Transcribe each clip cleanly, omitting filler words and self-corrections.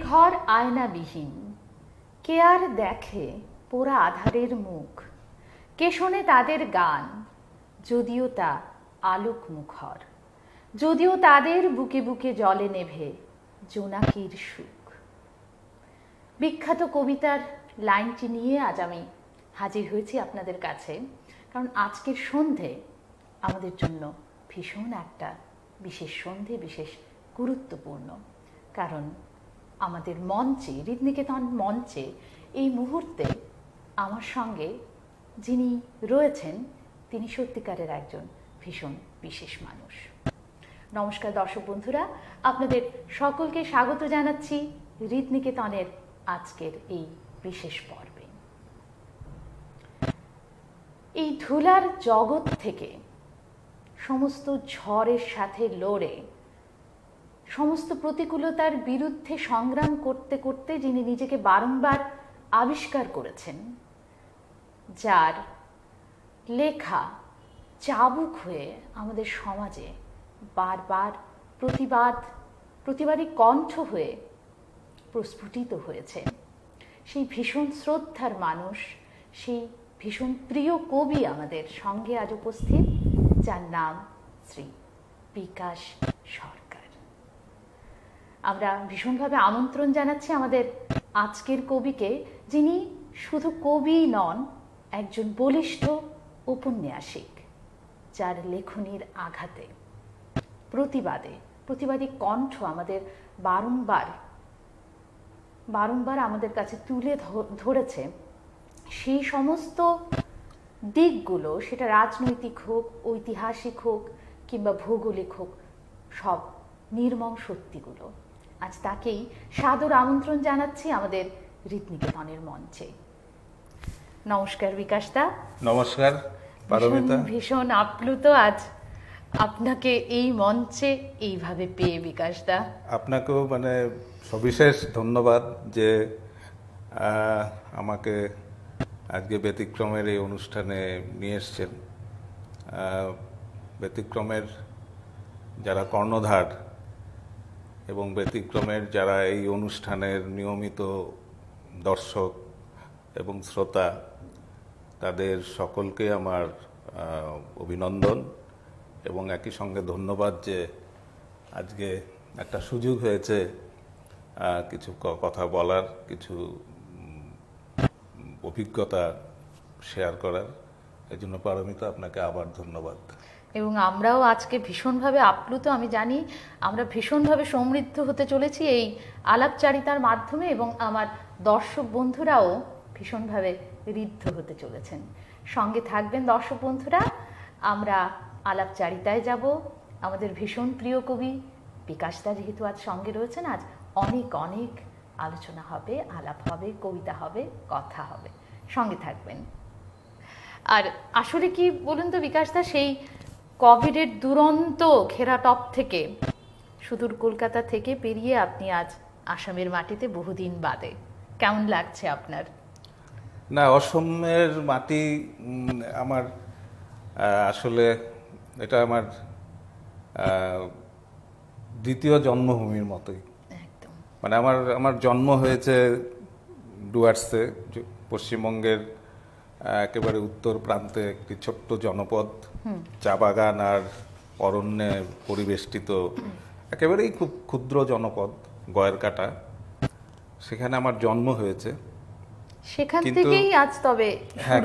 ঘর আয়নাবিহীন, কে আর দেখে পোড়া আধারের মুখ, কে শোনে তাদের গান, যদিও তা আলোক মুখর, যদিও তাদের বুকে বুকে জলে নেভে জোনাকির সুখ। বিখ্যাত কবিতার লাইনটি নিয়ে আজ আমি হাজির হয়েছি আপনাদের কাছে, কারণ আজকের সন্ধে আমাদের জন্য ভীষণ একটা বিশেষ সন্ধে, বিশেষ গুরুত্বপূর্ণ। কারণ আমাদের মঞ্চে, হৃদনিকেতন মঞ্চে এই মুহূর্তে আমার সঙ্গে যিনি রয়েছেন তিনি সত্যিকারের একজন ভীষণ বিশেষ মানুষ। নমস্কার দর্শক বন্ধুরা, আপনাদের সকলকে স্বাগত জানাচ্ছি হৃদনিকেতনের আজকের এই বিশেষ পর্বে। এই ধুলার জগৎ থেকে সমস্ত ঝড়ের সাথে লড়ে, সমস্ত প্রতিকূলতার বিরুদ্ধে সংগ্রাম করতে করতে যিনি নিজেকে বারংবার আবিষ্কার করেছেন, যার লেখা চাবুক হয়ে আমাদের সমাজে বারবার প্রতিবাদী কণ্ঠ হয়ে প্রস্ফুটিত হয়েছে, সেই ভীষণ শ্রদ্ধার মানুষ, সেই ভীষণ প্রিয় কবি আমাদের সঙ্গে আজ উপস্থিত, যার নাম শ্রী বিকাশ সরকার। আমরা ভীষণভাবে আমন্ত্রণ জানাচ্ছি আমাদের আজকের কবিকে, যিনি শুধু কবি নন, একজন বলিষ্ঠ ঔপন্যাসিক, যার লেখনীর আঘাতে প্রতিবাদী কণ্ঠ আমাদের বারংবার আমাদের কাছে তুলে ধরেছে সেই সমস্ত দিকগুলো, সেটা রাজনৈতিক হোক, ঐতিহাসিক হোক কিংবা ভৌগোলিক হোক, সব নির্মম সত্যিগুলো। আজ তাকেই সাদর আমন্ত্রণ জানাচ্ছি আমাদের হৃদনিকেতনের মঞ্চে। নমস্কার বিকাশ দা। নমস্কার পারমিতা। ভীষণ আপ্লুত আজ আপনাকে এই মঞ্চে এইভাবে পেয়ে বিকাশ দা। আপনাকেও সবিশেষ ধন্যবাদ যে আমাকে আজকে ব্যতিক্রমের এই অনুষ্ঠানে নিয়ে এসছেন। ব্যতিক্রমের যারা কর্ণধার এবং ব্যতিক্রমের যারা এই অনুষ্ঠানের নিয়মিত দর্শক এবং শ্রোতা, তাদের সকলকে আমার অভিনন্দন এবং একই সঙ্গে ধন্যবাদ যে আজকে একটা সুযোগ হয়েছে কিছু কথা বলার, কিছু অভিজ্ঞতা শেয়ার করার। এই জন্য পারমিতা, আপনাকে আবার ধন্যবাদ। এবং আমরাও আজকে ভীষণভাবে আপ্লুত। আমি জানি আমরা ভীষণভাবে সমৃদ্ধ হতে চলেছি এই আলাপচারিতার মাধ্যমে, এবং আমার দর্শক বন্ধুরাও ভীষণভাবে ঋদ্ধ হতে চলেছেন। সঙ্গে থাকবেন দর্শক বন্ধুরা। আমরা আলাপচারিতায় যাব। আমাদের ভীষণ প্রিয় কবি বিকাশদা যেহেতু আজ সঙ্গে রয়েছেন, আজ অনেক অনেক আলোচনা হবে, আলাপ হবে, কবিতা হবে, কথা হবে। সঙ্গে থাকবেন। আর আসলে কি বলুন তো বিকাশদা, সেই কোভিডের দুরন্ত ঘেরাটপ থেকে, সুদূর কলকাতা থেকে পেরিয়ে আপনি আজ আসামের মাটিতে বহুদিন বাদে, কেমন লাগছে আপনার? না, অসমের মাটি আমার আসলে এটা আমার দ্বিতীয় জন্মভূমির মতোই। আমার জন্ম হয়েছে ডুয়ার্সে, পশ্চিমবঙ্গের একেবারে উত্তর প্রান্তে একটি ছোট্ট জনপদ, চা বাগান আর অরণ্যে পরিবেষ্টিত একেবারেই খুব ক্ষুদ্র জনপদ গয়েরকাটা। সেখানে আমার জন্ম হয়েছে। সেখান থেকেই আজ তবে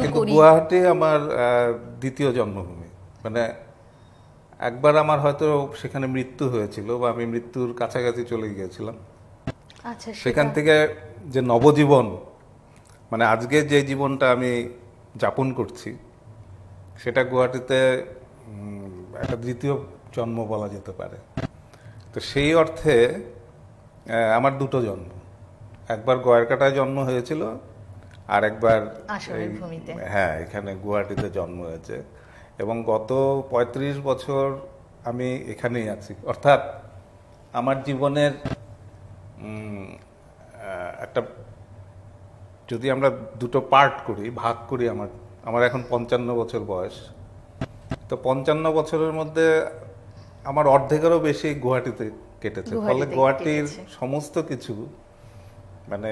কিন্তু গুয়াহাটি আমার দ্বিতীয় জন্মভূমি। একবার আমার হয়তো সেখানে মৃত্যু হয়েছিল, বা আমি মৃত্যুর কাছাকাছি চলে গিয়েছিলাম। আচ্ছা, সেখান থেকে যে নবজীবন, আজকে যে জীবনটা আমি যাপন করছি, সেটা গুয়াহাটিতে একটা দ্বিতীয় জন্ম বলা যেতে পারে। তো সেই অর্থে আমার দুটো জন্ম, একবার গয়েরকাটায় জন্ম হয়েছিল, আর একবার এখানে গুয়াহাটিতে জন্ম হয়েছে। এবং গত ৩৫ বছর আমি এখানেই আছি। অর্থাৎ আমার জীবনের একটা, যদি আমরা দুটো পার্ট করি, ভাগ করি, আমার এখন ৫৫ বছর বয়স। তো ৫৫ বছরের মধ্যে আমার অর্ধেকেরও বেশি গুয়াহাটিতে কেটেছে। ফলে গুয়াহাটির সমস্ত কিছু মানে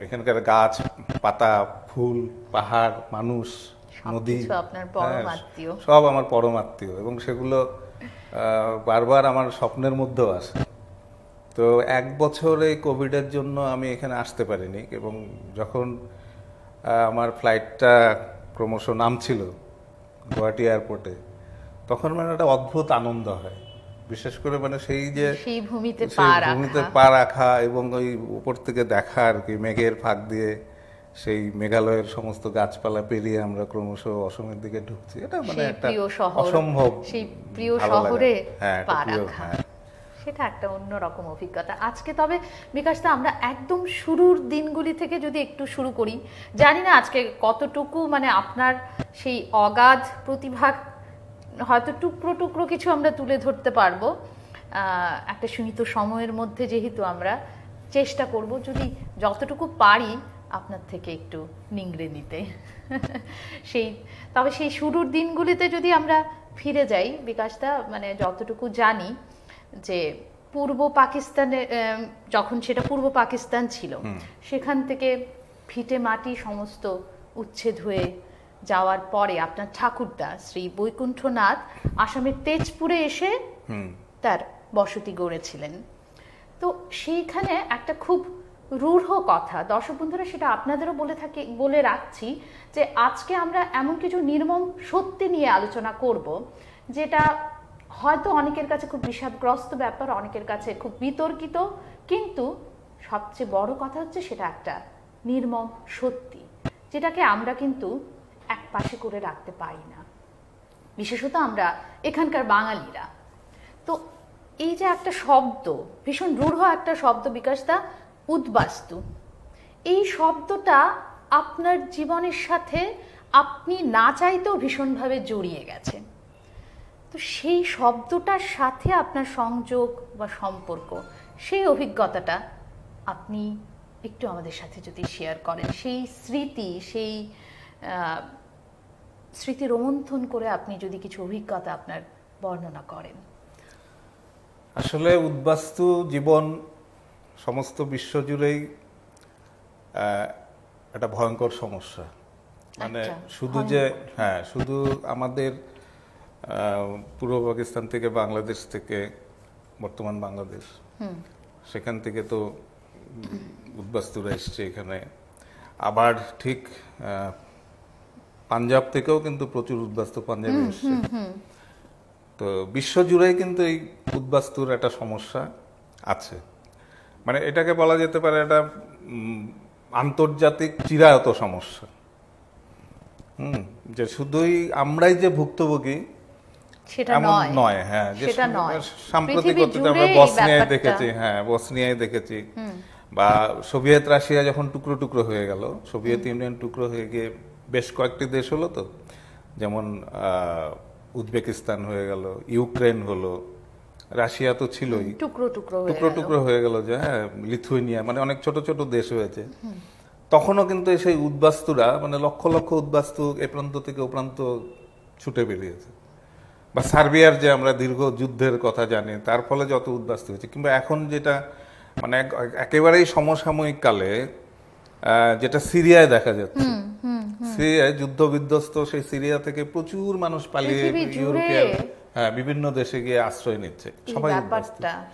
এখানকার গাছ পাতা ফুল পাহাড় মানুষ নদী সবকিছু আপনার পরম আত্মীয়। সব আমার পরম আত্মীয় এবং সেগুলো বারবার আমার স্বপ্নের মধ্যেও আসে। তো 1 বছর এই কোভিডের জন্য আমি এখানে আসতে পারিনি এবং যখন আমার ফ্লাইটটা ক্রমশ নামছিল গুয়াহাটি এয়ারপোর্টে, তখন মানে একটা অদ্ভুত আনন্দ হয়, বিশেষ করে মানে সেই যে সেই ভূমিতে পা রাখা এবং ওই উপর থেকে দেখা আর কি, মেঘের ফাঁক দিয়ে সেই মেঘালয়ের সমস্ত গাছপালা পেরিয়ে আমরা ক্রমশ অসমের দিকে ঢুকছি। এটা মানে একটা অসম্ভব সেই প্রিয় শহরে পা রাখা, হ্যাঁ, সেটা একটা অন্যরকম অভিজ্ঞতা। আজকে তবে বিকাশদা আমরা একদম শুরুর দিনগুলি থেকে যদি একটু শুরু করি, জানি না আজকে কতটুকু মানে আপনার সেই অগাধ প্রতিভা হয়তো টুকরো টুকরো কিছু আমরা তুলে ধরতে পারবো একটা সীমিত সময়ের মধ্যে, যেহেতু আমরা চেষ্টা করব যদি যতটুকু পারি আপনার থেকে একটু নিংড়ে নিতে। তবে সেই শুরুর দিনগুলিতে যদি আমরা ফিরে যাই বিকাশদা, মানে যতটুকু জানি যে পূর্ব পাকিস্তানে, যখন সেটা পূর্ব পাকিস্তান ছিল, সেখান থেকে ভিটে মাটি সমস্ত উচ্ছেদ হয়ে যাওয়ার পরে আপনার ঠাকুরদা শ্রী বৈকুণ্ঠনাথ আসামের তেজপুরে এসে তার বসতি গড়েছিলেন। তো সেইখানে একটা খুব রূঢ় কথা, দর্শক বন্ধুরা সেটা আপনাদেরও বলে রাখছি যে আজকে আমরা এমন কিছু নির্মম সত্যি নিয়ে আলোচনা করব যেটা হয়তো অনেকের কাছে খুব বিষাদগ্রস্ত ব্যাপার, অনেকের কাছে খুব বিতর্কিত, কিন্তু সবচেয়ে বড় কথা হচ্ছে সেটা একটা নির্মম সত্যি, যেটাকে আমরা কিন্তু এক পাশে করে রাখতে পারি না, বিশেষত আমরা এখানকার বাঙালিরা। তো এই যে একটা শব্দ, ভীষণ রূঢ় একটা শব্দ বিকাশদা, উদ্বাস্তু, এই শব্দটা আপনার জীবনের সাথে আপনি না চাইতেও ভীষণভাবে জড়িয়ে গেছে। তো সেই শব্দটার সাথে আপনার সংযোগ বা সম্পর্ক, সেই অভিজ্ঞতাটা আপনি একটু আমাদের সাথে যদি শেয়ার করেন, সেই স্মৃতি রোমন্থন করে আপনি যদি কিছু অভিজ্ঞতা আপনার বর্ণনা করেন। আসলে উদ্বাস্তু জীবন সমস্ত বিশ্ব জুড়েই একটা ভয়ঙ্কর সমস্যা। মানে শুধু যে শুধু আমাদের পূর্ব পাকিস্তান থেকে, বাংলাদেশ থেকে, বর্তমান বাংলাদেশ, সেখান থেকে তো উদ্বাস্তুরা এসছে এখানে, আবার ঠিক পাঞ্জাব থেকেও কিন্তু প্রচুর উদ্বাস্তু পাঞ্জাবে এসছে। তো বিশ্ব জুড়েই কিন্তু এই উদ্বাস্তুর একটা সমস্যা আছে। মানে এটাকে বলা যেতে পারে একটা আন্তর্জাতিক চিরায়ত সমস্যা। যে শুধুই আমরাই যে ভুক্তভোগী সেটা নয়। হ্যাঁ, যে সাম্প্রতিক আমরা বসনিয়ায় দেখেছি, বসনিয়ায় দেখেছি, বা সোভিয়েত রাশিয়া যখন টুকরো টুকরো হয়ে গেল, সোভিয়েত ইউনিয়ন টুকরো হয়ে গিয়ে বেশ কয়েকটি দেশ হলো, তো যেমন উজবেকিস্তান হয়ে গেল, ইউক্রেন হলো, রাশিয়া তো ছিলই, টুকরো টুকরো হয়ে গেল, যে লিথুয়েনিয়া, মানে অনেক ছোট ছোট দেশ হয়েছে। তখনও কিন্তু সেই উদ্বাস্তুরা, মানে লক্ষ লক্ষ উদ্বাস্তু এ প্রান্ত থেকে ও প্রান্ত ছুটে বেরিয়েছে। বা সার্বিয়ার যে আমরা দীর্ঘ যুদ্ধের কথা জানি, তার ফলে যত উদ্বাস্তু হয়েছে, কিংবা এখন যেটা মানে একেবারেই সমসাময়িক কালে যেটা সিরিয়ায় দেখা যাচ্ছে, সিরিয়ায় যুদ্ধ বিধ্বস্ত সেই সিরিয়া থেকে প্রচুর মানুষ পালিয়ে ইউরোপের বিভিন্ন দেশে গিয়ে আশ্রয় নিচ্ছে। সবাই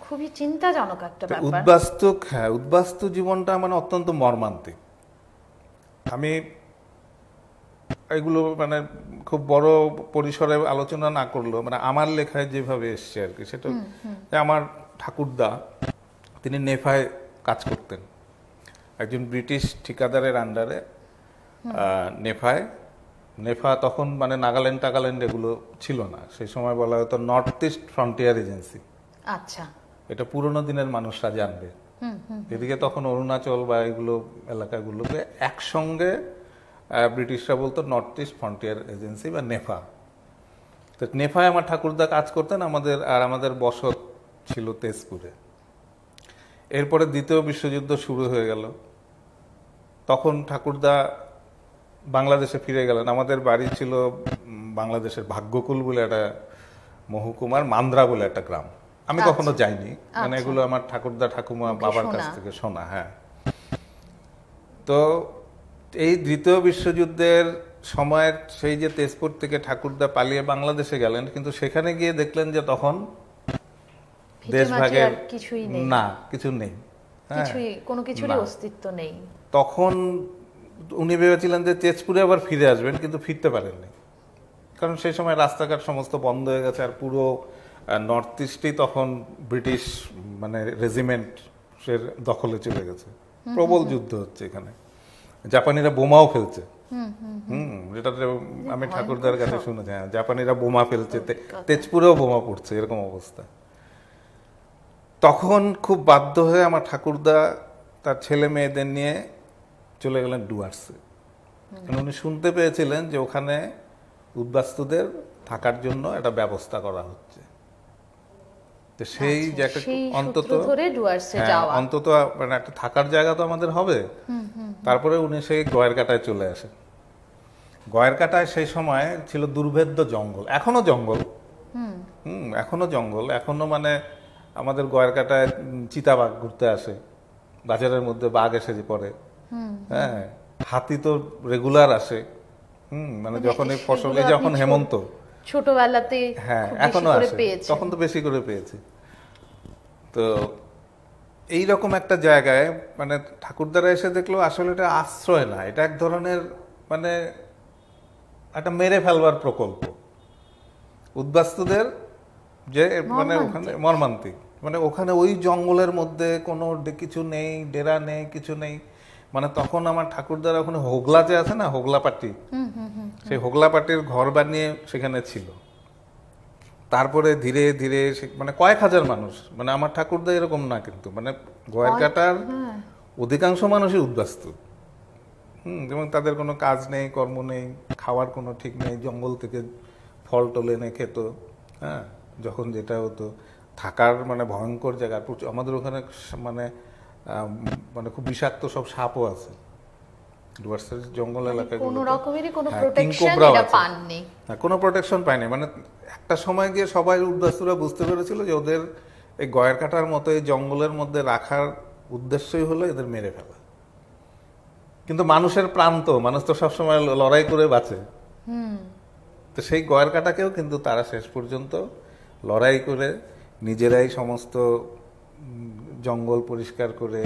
খুবই চিন্তাজনক একটা ব্যাপার। উদ্বাস্তু জীবনটা মানে অত্যন্ত মর্মান্তিক। আমি এগুলো মানে খুব বড় পরিসরে আলোচনা না করলেও মানে আমার লেখায় যেভাবে এসছে আর কি, সেটা আমার ঠাকুরদা তিনি নেফায় কাজ করতেন, একজন ব্রিটিশ ঠিকাদারের আন্ডারে নেফা তখন মানে নাগাল্যান্ড এগুলো ছিল না, সেই সময় বলা হতো নর্থ ইস্ট ফ্রন্টিয়ার এজেন্সি। আচ্ছা, এটা পুরোনো দিনের মানুষরা জানবে। এদিকে তখন অরুণাচল বা এগুলো এলাকাগুলোকে একসঙ্গে ব্রিটিশরা বলতো নর্থ ইস্ট ফ্রন্টিয়ার এজেন্সি বা নেফা। তো নেফায় আমার ঠাকুরদা কাজ করতেন, আমাদের বসত ছিল তেজপুরে। এরপরে দ্বিতীয় বিশ্বযুদ্ধ শুরু হয়ে গেল, তখন ঠাকুরদা বাংলাদেশে ফিরে গেলেন। আমাদের বাড়ি ছিল বাংলাদেশের ভাগ্যকুল বলে একটা মহকুমার মান্দ্রা বলে একটা গ্রাম। আমি কখনো যাইনি, মানে এগুলো আমার ঠাকুরদা ঠাকুমা বাবার কাছ থেকে শোনা। তো এই দ্বিতীয় বিশ্বযুদ্ধের সময়ের সেই যে তেজপুর থেকে ঠাকুরদা পালিয়ে বাংলাদেশে গেলেন, কিন্তু সেখানে গিয়ে দেখলেন যে তখন দেশভাগের কিছুই নেই, না কিছু নেই, কিছুই কোনো কিছুরই অস্তিত্ব নেই। তখন উনি ভেবেছিলেন যে তেজপুরে আবার ফিরে আসবেন, কিন্তু ফিরতে পারেননি, কারণ সেই সময় রাস্তাঘাট সমস্ত বন্ধ হয়ে গেছে, আর পুরো নর্থ ইস্টই তখন ব্রিটিশ মানে রেজিমেন্টের দখলে চলে গেছে, প্রবল যুদ্ধ হচ্ছে এখানে, জাপানিরা বোমাও ফেলছে। যেটাতে আমি ঠাকুরদার কাছে শুনেছি, হ্যাঁ জাপানিরা বোমা ফেলছে, তেজপুরেও বোমা পড়ছে, এরকম অবস্থা। তখন খুব বাধ্য হয়ে আমার ঠাকুরদা তার ছেলে মেয়েদের নিয়ে চলে গেলেন ডুয়ার্সে। উনি শুনতে পেয়েছিলেন যে ওখানে উদ্বাস্তুদের থাকার জন্য একটা ব্যবস্থা করা হচ্ছে, তো সেই যে একটা অন্তত অন্তত মানে একটা থাকার জায়গা তো আমাদের হবে। তারপরে উনি সেই গয়েরকাটায় চলে আসেন। গয়েরকাটায় সেই সময় ছিল দুর্ভেদ্য জঙ্গল, এখনো জঙ্গল, এখনো জঙ্গল, এখনো মানে আমাদের গয়েরকাটায় চিতাবাঘ ঘুরতে আসে, বাজারের মধ্যে বাঘ এসে পড়ে, হ্যাঁ হাতি তো রেগুলার আসে, মানে যখন এই ফসলে যখন হেমন্ত ছোটবেলাতে হ্যাঁ এখনো আসে, তখন তো বেশি করে পেয়েছি। তো এইরকম একটা জায়গায় মানে ঠাকুরদারা এসে দেখলো আসলে এটা আশ্রয় না, এটা এক ধরনের মানে একটা মেরে ফেলবার প্রকল্প উদ্বাস্তুদের, যে মানে ওখানে মর্মান্তিক, মানে ওখানে ওই জঙ্গলের মধ্যে কোনো কিছু নেই, ডেরা নেই, কিছু নেই। মানে তখন আমার ঠাকুরদারা ওখানে হোগলা যে আছে না, হোগলা পাট্টি, সেই হোগলা পাট্টির ঘর বানিয়ে সেখানে ছিল। তারপরে ধীরে ধীরে মানে কয়েক হাজার মানুষ, মানে আমার ঠাকুরদা এরকম না, কিন্তু মানে গয়েরকাটার অধিকাংশ মানুষই উদ্বাস্তু, যেমন তাদের কোনো কাজ নেই, কর্ম নেই, খাওয়ার কোনো ঠিক নেই, জঙ্গল থেকে ফল টলে এনে খেত, হ্যাঁ যখন যেটা হতো, থাকার মানে ভয়ঙ্কর জায়গা। আমাদের ওখানে মানে মানে খুব বিষাক্ত সব সাপও আছে ডুয়ার্সের জঙ্গল এলাকায়, কোনো রকমেরই কোনো প্রোটেকশন এটা পাননি, কোনো প্রোটেকশন পায়নি। মানে একটা সময় গিয়ে সবাই উদ্বাস্তুরা বুঝতে পেরেছিল যে ওদের এই গয়েরকাটার মতো এই জঙ্গলের মধ্যে রাখার উদ্দেশ্যই হলো এদের মেরে ফেলা। কিন্তু মানুষের প্রাণ তো, মানুষ তো সবসময় লড়াই করে বাঁচে, তো সেই গয়েরকাটাকেও কিন্তু তারা শেষ পর্যন্ত লড়াই করে নিজেরাই সমস্ত জঙ্গল পরিষ্কার করে,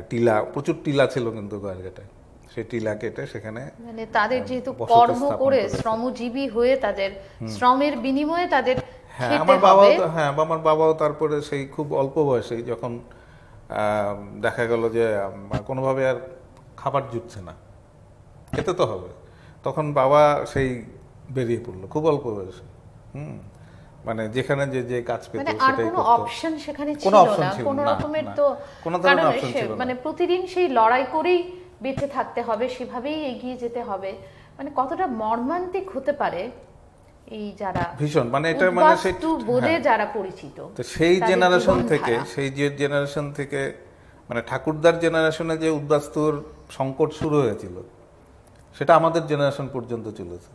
টিলা, প্রচুর টিলা ছিল কিন্তু গয়েরকাটায়, সেই টিলা কেটে সেখানে মানে তাদের যেহেতু কর্ম করে শ্রমজীবী হয়ে তাদের শ্রমের বিনিময়ে তাদের আমার বাবাও তারপরে সেই খুব অল্প বয়সেই যখন দেখা গেল যে কোনোভাবে আর খাবার জুটছে না, খেতে তো হবে, তখন বাবা সেই বেরিয়ে পড়লো খুব অল্প বয়সে। মানে যেখানে যে যে কাজ পেত সেটাই করত, অপশন সেখানে ছিল না কোনো রকমের, তো মানে প্রতিদিন সেই লড়াই করেই বেঁচে থাকতে হবে, সেভাবেই এগিয়ে যেতে হবে। মানে কতটা মর্মান্তিক হতে পারে এই যারা ভীষণ, মানে এটা মানে সেই বলে যারা পরিচিত, তো সেই জেনারেশন থেকে, সেই যে জেনারেশন থেকে মানে ঠাকুরদার জেনারেশনে যে উদ্বাস্তুর সংকট শুরু হয়েছিল সেটা আমাদের জেনারেশন পর্যন্ত চলেছে।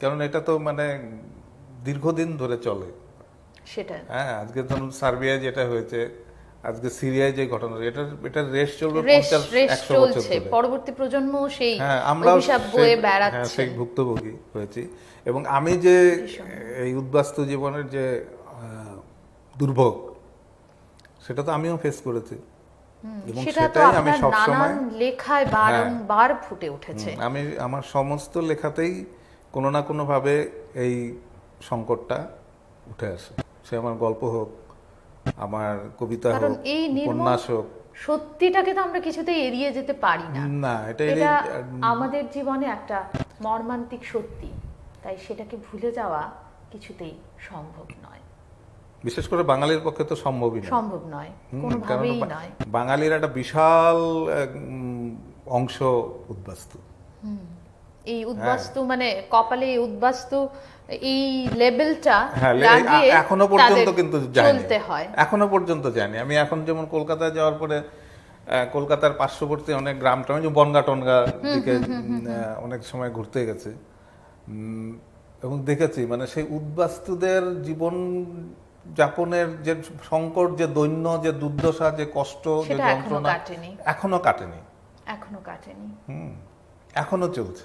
কারণ এটা তো মানে দীর্ঘদিন ধরে চলে সেটা। হ্যাঁ আজকে ধরুন সার্বিয়ায় যেটা হয়েছে, আজকে সিরিয়ায় যে ঘটনা, এটার রেশ চলবে 50-100 বছর ধরে, পরবর্তী প্রজন্ম সেই অভিশাপ বয়ে বেড়াচ্ছে, সেই ভুক্তভোগী হয়েছি। এবং আমি যে এই উদ্বাস্তু জীবনের যে দুর্ভোগ, সেটা তো আমিও ফেস করেছি, এবং সেটাই আমি সবসময় লেখায় বারংবার ফুটে উঠেছে। আমি আমার সমস্ত লেখাতেই কোনো না কোনো ভাবে এই সংকটটা উঠে আসে, সে আমার গল্প হোক, আমার কবিতা হোক, উপন্যাস হোক। সত্যিটাকে তো আমরা কিছুতেই এড়িয়ে যেতে পারি না, না এটা আমাদের জীবনে একটা মর্মান্তিক সত্যি, তাই সেটাকে ভুলে যাওয়া কিছুতেই সম্ভব নয়, বিশেষ করে বাঙালির পক্ষে তো সম্ভব নয়, কোনোভাবেই নয়। বাঙালির একটা বিশাল অংশ উদ্বাস্তু, এই উদ্বাস্তু মানে কপালে এই উদ্বাস্তু এই লেভেলটা এখনো পর্যন্ত কিন্তু চলতে হয়, এখনো পর্যন্ত জানি। আমি এখন যেমন কলকাতায় যাওয়ার পরে কলকাতার পার্শ্ববর্তী অনেক গ্রাম টাম, বনগা টনগা দিকে অনেক সময় ঘুরতে গেছে এবং দেখেছি মানে সেই উদ্বাস্তুদের জীবন যাপনের যে সংকট, যে দৈন্য, যে দুর্দশা, যে কষ্ট, যে সেটা এখনো যন্ত্রণা কাটেনি। এখনো কাটেনি। এখনো কাটেনি। এখনো চলছে।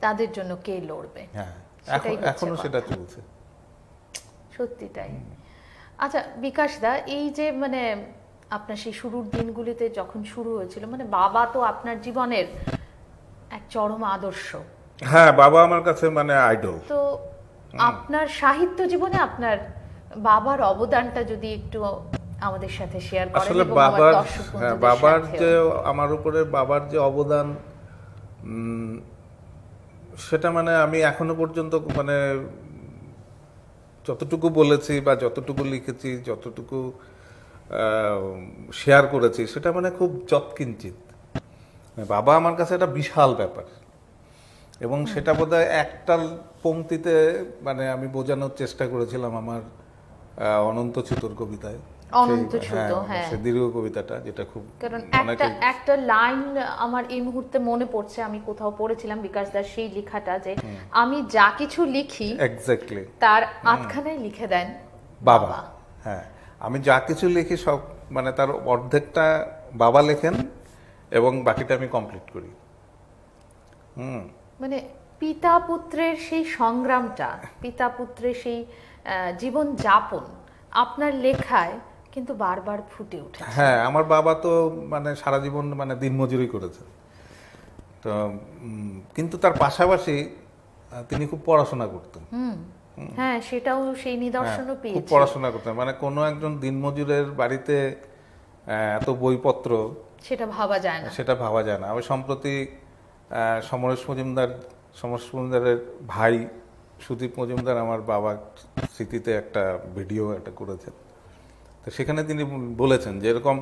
তাদের জন্য কে লড়বে? হ্যাঁ, সেটাই হচ্ছে এখনো কথা। সেটা চলছে। সত্যি তাই। আচ্ছা বিকাশ দা, এই যে মানে আপনার সেই শুরুর দিনগুলিতে যখন শুরু হয়েছিল, মানে বাবা তো আপনার জীবনের এক চরম আদর্শ। হ্যাঁ, বাবা আমার কাছে মানে আইডল। তো আপনার সাহিত্য জীবনে আপনার বাবার অবদানটা যদি একটু আমাদের সাথে শেয়ার করেন আসলে এবং আমার বাবার, দর্শক হ্যাঁ, বন্ধুদের বাবার সাথেও। যে আমার উপরে বাবার যে অবদান, সেটা মানে আমি এখনো পর্যন্ত মানে যতটুকু বলেছি বা যতটুকু লিখেছি, যতটুকু শেয়ার করেছি, সেটা মানে খুব যৎকিঞ্চিত। বাবা আমার কাছে একটা বিশাল ব্যাপার, এবং সেটা বোধহয় একটা পংক্তিতে মানে আমি বোঝানোর চেষ্টা করেছিলাম আমার অনন্তচ্যুতর কবিতায়। অনন্তচ্যুত, হ্যাঁ, সে দীর্ঘ কবিতাটা, যেটা খুব কারণ একটা লাইন আমার এই মুহূর্তে মনে পড়ছে, আমি কোথাও পড়েছিলাম বিকাশ দাস সেই লেখাটা, যে আমি যা কিছু লিখি এক্স্যাক্টলি তার আধখানায় লিখে দেন বাবা। হ্যাঁ, আমি যা কিছু লিখি সব মানে তার অর্ধেকটা বাবা লেখেন এবং বাকিটা আমি কমপ্লিট করি। মানে পিতা পুত্রের সেই সংগ্রামটা, পিতা পুত্রের সেই জীবন যাপন আপনার লেখায় কিন্তু বারবার ফুটে ওঠে। হ্যাঁ, আমার বাবা তো মানে সারা জীবন মানে দিনমজুরি করেছেন, তো কিন্তু তার পাশাপাশি তিনি খুব পড়াশোনা করতেন। হ্যাঁ, সেটাও সেই নিদর্শনও খুব পেয়েছি। পড়াশোনা করতেন, মানে কোনো একজন দিনমজুরের বাড়িতে এত বইপত্র, সেটা ভাবা যায় না। সেটা ভাবা যায় না। আমি সম্প্রতি সমরেশ মজুমদারের ভাই সুদীপ মজুমদার আমার বাবার স্মৃতিতে একটা ভিডিও একটা করেছেন, তো সেখানে তিনি বলেছেন যে এরকম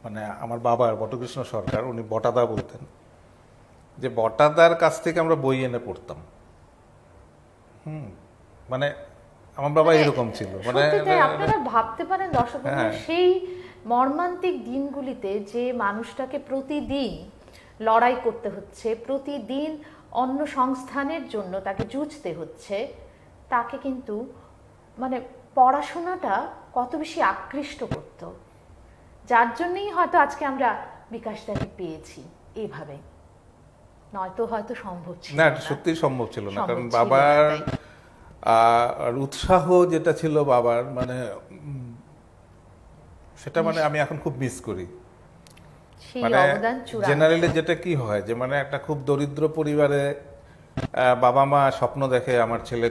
মানে আমার বাবা বটকৃষ্ণ সরকার, উনি বটাদা বলতেন, যে বটাদার কাছ থেকে আমরা বই এনে পড়তাম। মানে আমার বাবা এরকম ছিল। মানে আপনারা ভাবতে পারেন দর্শক বন্ধুরা, সেই মর্মান্তিক দিনগুলিতে যে মানুষটাকে প্রতিদিন লড়াই করতে হচ্ছে, প্রতিদিন অন্য সংস্থানের জন্য তাকে যুঝতে হচ্ছে, তাকে কিন্তু মানে পড়াশোনাটা কত বেশি আকৃষ্ট করত, যার জন্যই হয়তো আজকে আমরা বিকাশদাকে পেয়েছি এইভাবে, নয়তো হয়তো সম্ভব ছিল না। না। সত্যি সম্ভব ছিল না, কারণ ছিল না, বাবার তাই। আর উৎসাহ যেটা ছিল বাবার, মানে সেটা মানে আমি এখন খুব মিস করি। সেই মানে অবদান চূড়ান্ত। জেনারেলি যেটা কি হয়, যে মানে একটা খুব দরিদ্র পরিবারে বাবা মা স্বপ্ন দেখে আমার ছেলে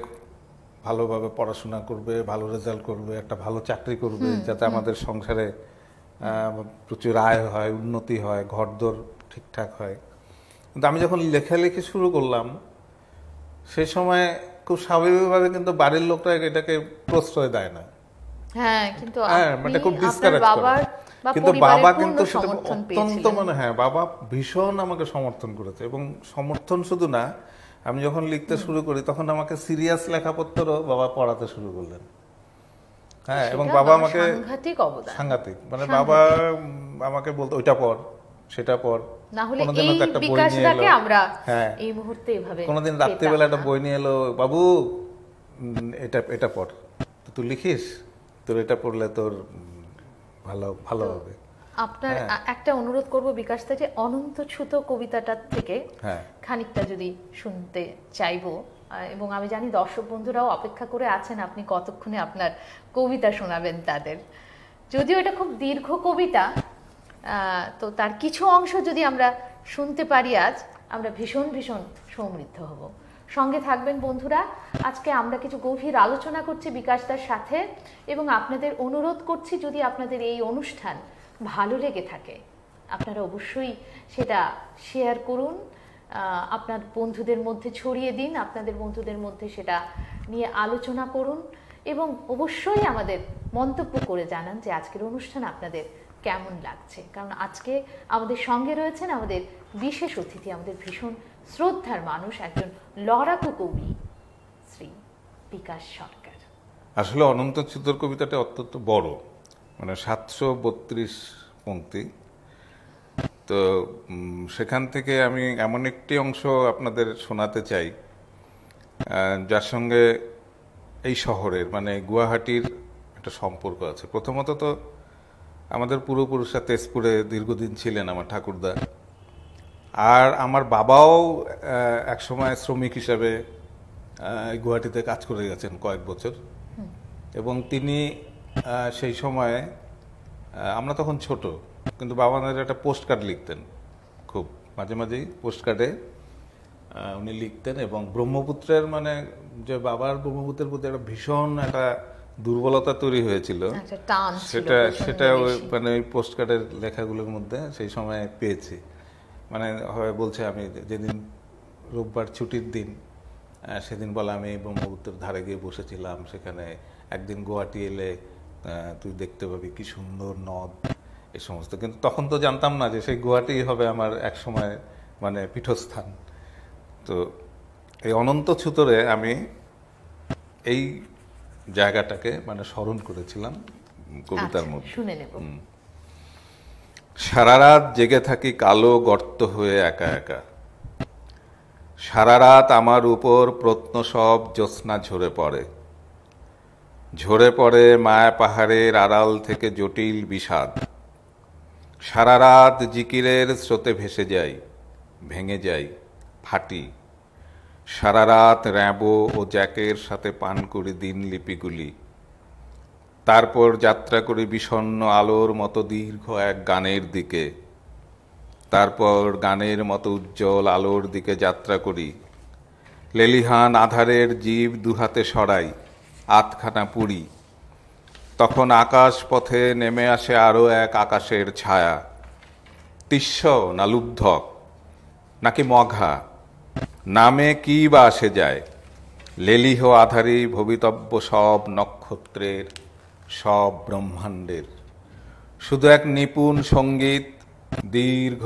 ভালোভাবে পড়াশোনা করবে, ভালো রেজাল্ট করবে, একটা ভালো চাকরি করবে, যাতে আমাদের সংসারে প্রচুর আয় হয়, উন্নতি হয়, ঘরদোর ঠিকঠাক হয়। কিন্তু আমি যখন লেখালেখি শুরু করলাম, সেই সময় খুব স্বাভাবিকভাবে কিন্তু বাড়ির লোকরা এটাকে প্রশ্রয় দেয় না। হ্যাঁ, কিন্তু মানে খুব ডিসকারেজ করে। কিন্তু বাবা কিন্তু সেটা অত্যন্ত মানে, হ্যাঁ, বাবা ভীষণ আমাকে সমর্থন করেছে, এবং সমর্থন শুধু না, আমি যখন লিখতে শুরু করি তখন আমাকে সিরিয়াস লেখাপত্রও বাবা পড়াতে শুরু করলেন। হ্যাঁ, এবং বাবা আমাকে সাংঘাতিক, মানে বাবা আমাকে বলতো ওইটা পড়, সেটা পড়, না হলে কোনোদিন এই একটা বই নিয়ে বিকাশটাকে এলো। আমরা হ্যাঁ, এই মুহূর্তে এভাবে কোনোদিন রাত্রিবেলা একটা বই নিয়ে এলো, বাবু এটা পড়, তুই লিখিস, তোর এটা পড়লে তোর ভালো হবে। আপনার একটা অনুরোধ করব বিকাশদা, যে অনন্তচ্যুত কবিতাটা থেকে খানিকটা যদি শুনতে চাইবো, এবং আমি জানি দর্শক বন্ধুরাও অপেক্ষা করে আছেন আপনি কতক্ষণে আপনার কবিতা শোনাবেন তাদের। যদিও এটা খুব দীর্ঘ কবিতা, তো তার কিছু অংশ যদি আমরা শুনতে পারি আজ, আমরা ভীষণ ভীষণ সমৃদ্ধ হব। সঙ্গে থাকবেন বন্ধুরা। আজকে আমরা কিছু গভীর আলোচনা করছি বিকাশদার সাথে, এবং আপনাদের অনুরোধ করছি, যদি আপনাদের এই অনুষ্ঠান ভালো লেগে থাকে আপনারা অবশ্যই সেটা শেয়ার করুন, আপনার বন্ধুদের মধ্যে ছড়িয়ে দিন, আপনাদের বন্ধুদের মধ্যে সেটা নিয়ে আলোচনা করুন, এবং অবশ্যই আমাদের মন্তব্য করে জানান যে আজকের অনুষ্ঠান আপনাদের কেমন লাগছে। কারণ আজকে আমাদের সঙ্গে রয়েছেন আমাদের বিশেষ অতিথি, আমাদের ভীষণ শ্রদ্ধার মানুষ, একজন লড়াকু কবি শ্রী বিকাশ সরকার। আসলে অনন্তচ্যুতর কবিতাটা অত্যন্ত বড়, মানে 732 পংক্তি। তো সেখান থেকে আমি এমন একটি অংশ আপনাদের শোনাতে চাই, যার সঙ্গে এই শহরের মানে গুয়াহাটির একটা সম্পর্ক আছে। প্রথমত তো আমাদের পূর্বপুরুষরা তেজপুরে দীর্ঘদিন ছিলেন, আমার ঠাকুরদা। আর আমার বাবাও একসময় শ্রমিক হিসাবে গুয়াহাটিতে কাজ করে গেছেন কয়েক বছর, এবং তিনি সেই সময়ে আমরা তখন ছোট, কিন্তু বাবা আমাদের একটা পোস্ট কার্ড লিখতেন, খুব মাঝে মাঝেই পোস্ট কার্ডে উনি লিখতেন। এবং ব্রহ্মপুত্রের মানে যে বাবার ব্রহ্মপুত্রের প্রতি একটা ভীষণ একটা দুর্বলতা তৈরি হয়েছিল, সেটা মানে ওই পোস্ট কার্ডের লেখাগুলোর মধ্যে সেই সময় পেয়েছি। মানে হয় বলছে, আমি যেদিন রোববার ছুটির দিন, সেদিন বলে আমি ব্রহ্মপুত্রের ধারে গিয়ে বসেছিলাম, সেখানে একদিন গুয়াহাটি এলে তুই দেখতে পাবি কি সুন্দর নদ, এই সমস্ত। কিন্তু তখন তো জানতাম না যে সেই গুয়াহাটি হবে আমার এক সময় মানে পীঠস্থান। তো এই অনন্ত ছুতরে আমি এই জায়গাটাকে মানে স্মরণ করেছিলাম কবিতার মধ্যে। শুনে নেব। সারা রাত জেগে থাকি কালো গর্ত হয়ে একা একা, সারা রাত আমার উপর প্রত্ন সব জ্যোৎস্না ঝরে পড়ে, ঝরে পড়ে মায়া পাহাড়ের আড়াল থেকে জটিল বিষাদ। সারা রাত জিকিরের স্রোতে ভেসে যাই, ভেঙে যাই, ফাটি। সারা রাত র্যাবো ও জ্যাকের সাথে পান করি দিনলিপিগুলি, তারপর যাত্রা করি বিষণ্ণ আলোর মতো দীর্ঘ এক গানের দিকে, তারপর গানের মতো উজ্জ্বল আলোর দিকে যাত্রা করি। লেলিহান আধারের জীব দুহাতে সরাই, আধখানা পুরি। তখন আকাশ পথে নেমে আসে আরও এক আকাশের ছায়া, তিস্য না লুব্ধক নাকি মঘা, নামে কি বা আসে যায়। লেলিহ আধারী ভবিতব্য সব নক্ষত্রের, সব ব্রহ্মাণ্ডের। শুধু এক নিপুণ সঙ্গীত দীর্ঘ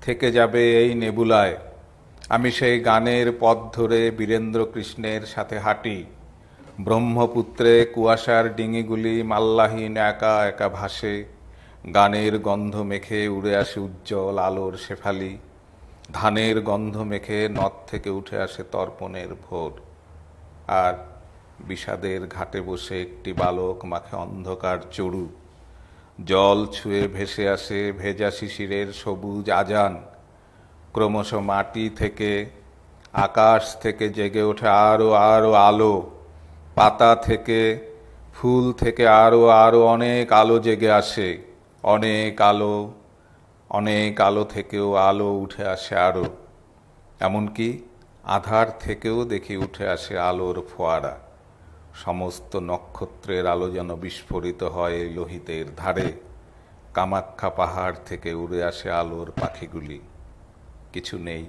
থেকে যাবে এই নেবুলায়। আমি সেই গানের পথ ধরে বীরেন্দ্র কৃষ্ণের সাথে হাঁটি। ব্রহ্মপুত্রে কুয়াশার ডিঙিগুলি মাল্লাহীন একা একা ভাসে, গানের গন্ধ মেখে উড়ে আসে উজ্জ্বল আলোর শেফালি। ধানের গন্ধ মেখে নদ থেকে উঠে আসে তর্পণের ভোর। আর বিষাদের ঘাটে বসে একটি বালক মাখে অন্ধকার চড়ু। জল ছুঁয়ে ভেসে আসে ভেজা শিশিরের সবুজ আজান। ক্রমশ মাটি থেকে, আকাশ থেকে জেগে ওঠে আরো আরো আলো। পাতা থেকে, ফুল থেকে আরো আরো অনেক আলো জেগে আসে। অনেক আলো, অনেক আলো থেকেও আলো উঠে আসে আরো। এমনকি আধার থেকেও দেখি উঠে আসে আলোর ফোয়ারা। সমস্ত নক্ষত্রের আলো যেন বিস্ফোরিত হয় এই লোহিতের ধারে। কামাখ্যা পাহাড় থেকে উড়ে আসে আলোর পাখিগুলি। কিছু নেই,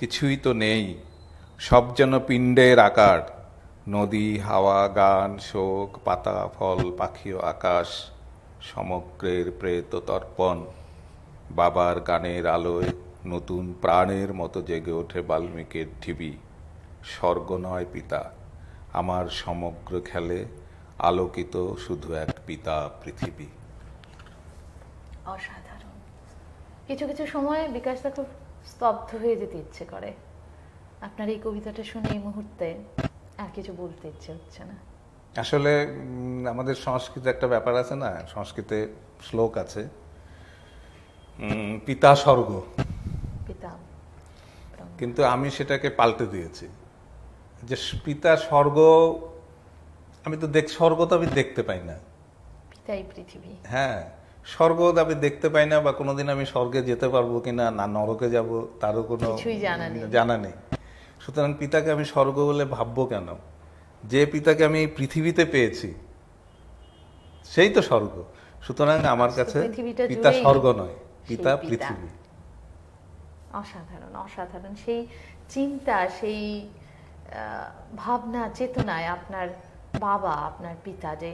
কিছুই তো নেই, সব যেন পিণ্ডের আকার। নদী, হাওয়া, গান, শোক, পাতা, ফল, পাখি ও আকাশ সমগ্রের প্রেত তর্পণ। বাবার গানের আলোয় নতুন প্রাণের মতো জেগে ওঠে বাল্মীকির ঢিবি। স্বর্গ নয় পিতা, আমার সমগ্র খেলে আলোকিত শুধু এক পিতা পৃথিবী। অসাধারণ। কিছু কিছু সময় বিকাশদা খুব স্তব্ধ হয়ে যেতে ইচ্ছে করে। আপনার এই কবিতাটা শুনে এই মুহূর্তে আর কিছু বলতে ইচ্ছে হচ্ছে না। আসলে আমাদের সংস্কৃতে একটা ব্যাপার আছে না, সংস্কৃতে শ্লোক আছে, পিতা স্বর্গ। পিতা, কিন্তু আমি সেটাকে পাল্টে দিয়েছি যে পিতা স্বর্গ, আমি তো স্বর্গ তো আমি দেখতে পাই না। পিতাই পৃথিবী। হ্যাঁ, স্বর্গ আমি দেখতে পাই না, বা কোনোদিন আমি স্বর্গে যেতে পারবো কিনা, না নরকে যাব তারও কোনো জানা নেই। সুতরাং পিতাকে আমি স্বর্গ বলে ভাববো কেন? যে পিতাকে আমি পৃথিবীতে পেয়েছি সেই তো স্বর্গ। সুতরাং আমার কাছে পিতা স্বর্গ নয়, পিতা পৃথিবী। অসাধারণ, অসাধারণ। সেই চিন্তা, সেই ভাবনা চেতনায় আপনার বাবা, আপনার পিতা যে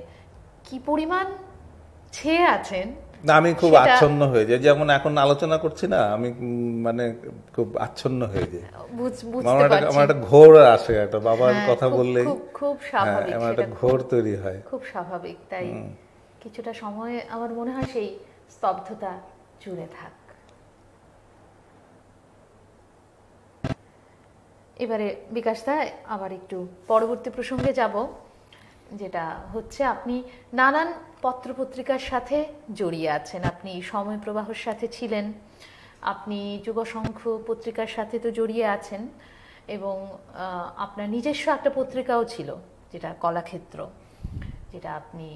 কি পরিমাণ ছেয়ে আছেন, না আমি খুব আচ্ছন্ন হয়ে যাই। যেমন এখন আলোচনা করছি না, আমি মানে খুব আচ্ছন্ন হয়ে যাই। আমার একটা ঘোর আসে, একটা বাবার কথা বললেই খুব স্বাভাবিক, আমার একটা ঘোর তৈরি হয়, খুব স্বাভাবিক। তাই কিছুটা সময় আমার মনে হয় সেই স্তব্ধতা জুড়ে থাক। এবারে বিকাশ দা আবার একটু পরবর্তী প্রসঙ্গে যাব, যেটা হচ্ছে আপনি নানান পত্রপত্রিকার সাথে জড়িয়ে আছেন, আপনি সময় প্রবাহের সাথে ছিলেন, আপনি যুবসংঘ পত্রিকার সাথে তো জড়িয়ে আছেন, এবং আপনার নিজস্ব একটা পত্রিকাও ছিল যেটা কলাক্ষেত্র, যেটা আপনি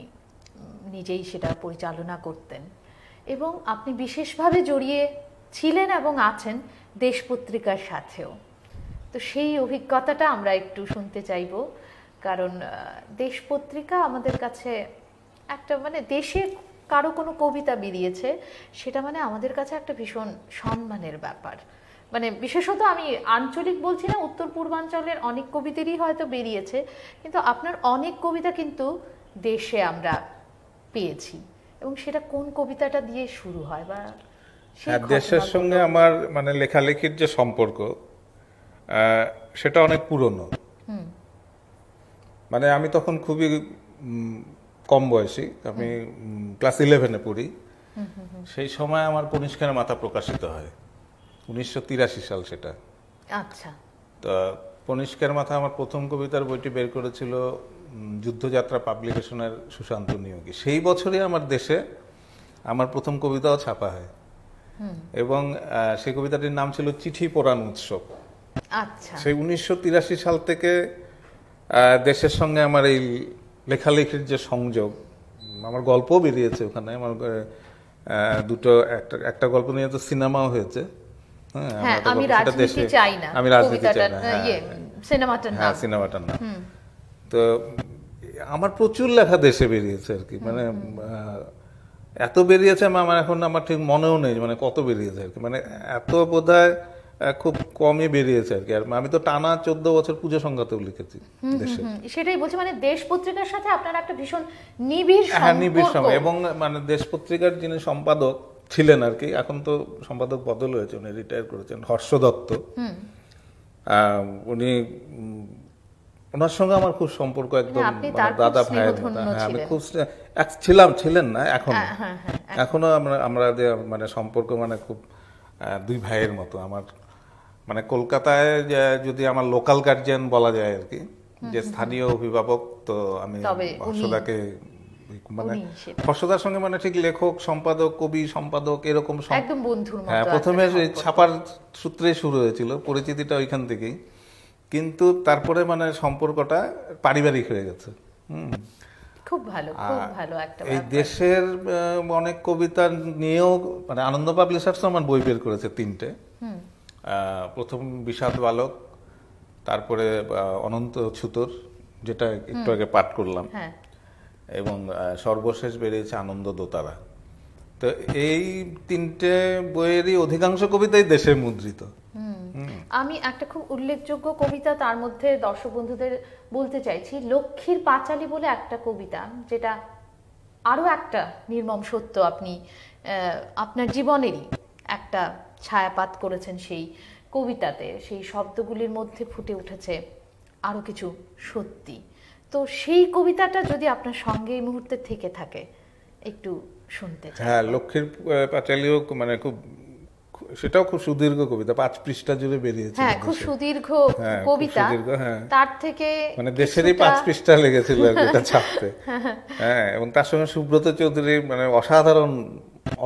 নিজেই সেটা পরিচালনা করতেন, এবং আপনি বিশেষভাবে জড়িয়ে ছিলেন এবং আছেন দেশ পত্রিকার সাথেও। তো সেই অভিজ্ঞতাটা আমরা একটু শুনতে চাইব, কারণ দেশ পত্রিকা আমাদের কাছে একটা মানে দেশে কারো কোনো কবিতা বেরিয়েছে সেটা মানে আমাদের কাছে একটা ভীষণ সম্মানের ব্যাপার। মানে বিশেষত আমি আঞ্চলিক বলছি না, উত্তর পূর্বাঞ্চলের অনেক কবিদেরই হয়তো বেরিয়েছে, কিন্তু আপনার অনেক কবিতা কিন্তু দেশে আমরা পেয়েছি, এবং সেটা কোন কবিতাটা দিয়ে শুরু হয় বা দেশের সঙ্গে আমার মানে লেখালেখির যে সম্পর্ক সেটা অনেক পুরনো। মানে আমি তখন খুবই কম বয়সী, আমি ক্লাস 11-এ পড়ি। সেই সময় আমার কনিষ্কের মাথা প্রকাশিত হয়, 1983 সাল সেটা। আচ্ছা। তো কনিষ্কের মাথা আমার প্রথম কবিতার বইটি বের করেছিল যুদ্ধযাত্রা পাবলিকেশনের সুশান্ত নিয়োগী। সেই বছরই আমার দেশে আমার প্রথম কবিতাও ছাপা হয়, এবং সেই কবিতাটির নাম ছিল চিঠি পড়ান উৎসব। আচ্ছা। সেই 1983 সাল থেকে দেশের সঙ্গে আমার এই লেখালেখির যে সংযোগ, আমার গল্পও বেরিয়েছে ওখানে, আমার দুটো একটা গল্প নিয়ে তো সিনেমাও হয়েছে। আমি রাজনীতি চাই না, আমি রাজনীতি চাই না, সিনেমাটার নাম। তো আমার প্রচুর লেখা দেশে বেরিয়েছে আর কি, মানে এত বেরিয়েছে আমার এখন আমার ঠিক মনেও নেই মানে কত বেরিয়েছে আর কি, মানে এত বোধহয় খুব কমই বেরিয়েছে আর কি। আর আমি তো টানা 14 বছর পুজো সংঘাতেও লিখেছি দেশে। সেটাই বলছি, মানে দেশ পত্রিকার সাথে আপনার একটা ভীষণ নিবিড় সম্পর্ক, এবং মানে দেশ পত্রিকার যিনি সম্পাদক ছিলেন আর কি, এখন তো সম্পাদক বদল হয়েছে, উনি রিটায়ার করেছেন, হর্ষ দত্ত। উনি, ওনার সঙ্গে আমার খুব সম্পর্ক একদম দাদা ভাইয়ের মতো। আমি খুব ছিলেন না, এখনো আমরা মানে সম্পর্ক মানে খুব দুই ভাইয়ের মতো। আমার মানে কলকাতায় যদি আমার লোকাল গার্জিয়ান বলা যায় আর কি, যে স্থানীয় অভিভাবক, তো আমি হর্ষদাকে মানে হর্ষদার সঙ্গে মানে ঠিক লেখক সম্পাদক কবি সম্পাদক এরকম একদম বন্ধুর মতো। হ্যাঁ, প্রথমে ছাপার সূত্রে শুরু হয়েছিল, পরিচিতিটা ওইখান থেকেই, কিন্তু তারপরে মানে সম্পর্কটা পারিবারিক হয়ে গেছে। খুব ভালো, খুব ভালো একটা। এই দেশের অনেক কবিতা নিয়েও মানে আনন্দ পাবলিশার্স আমার বই বের করেছে 3টে। প্রথম বিষাদ বালক, তারপরে অনন্ত ছুতর যেটা একটু আগে পাঠ করলাম, এবং সর্বশেষ বেরিয়েছে আনন্দ দোতারা। তো এই 3টে বইয়েরই অধিকাংশ কবিতাই দেশে মুদ্রিত। আমি একটা খুব উল্লেখযোগ্য কবিতা তার মধ্যে দর্শক বন্ধুদের বলতে চাইছি, লক্ষ্মীর পাঁচালী বলে একটা কবিতা, যেটা আরো একটা নির্মম সত্য আপনি আপনার জীবনেরই একটা ছায়াপাত করেছেন সেই কবিতাতে। সেই শব্দগুলির মধ্যে ফুটে উঠেছে আরো কিছু সত্যি। তো সেই কবিতাটা যদি আপনার সঙ্গে এই মুহূর্তে থেকে থাকে একটু শুনতে চাই। হ্যাঁ, লক্ষ্মীর পাঁচালীও মানে খুব, সেটাও খুব সুদীর্ঘ কবিতা, 5 পৃষ্ঠা জুড়ে বেরিয়েছে। হ্যাঁ, খুব সুদীর্ঘ কবিতা, তার থেকে মানে দেশেরই 5 পৃষ্ঠা লেগেছিল এটা ছাপতে। হ্যাঁ, এবং তার সঙ্গে সুব্রত চৌধুরী মানে অসাধারণ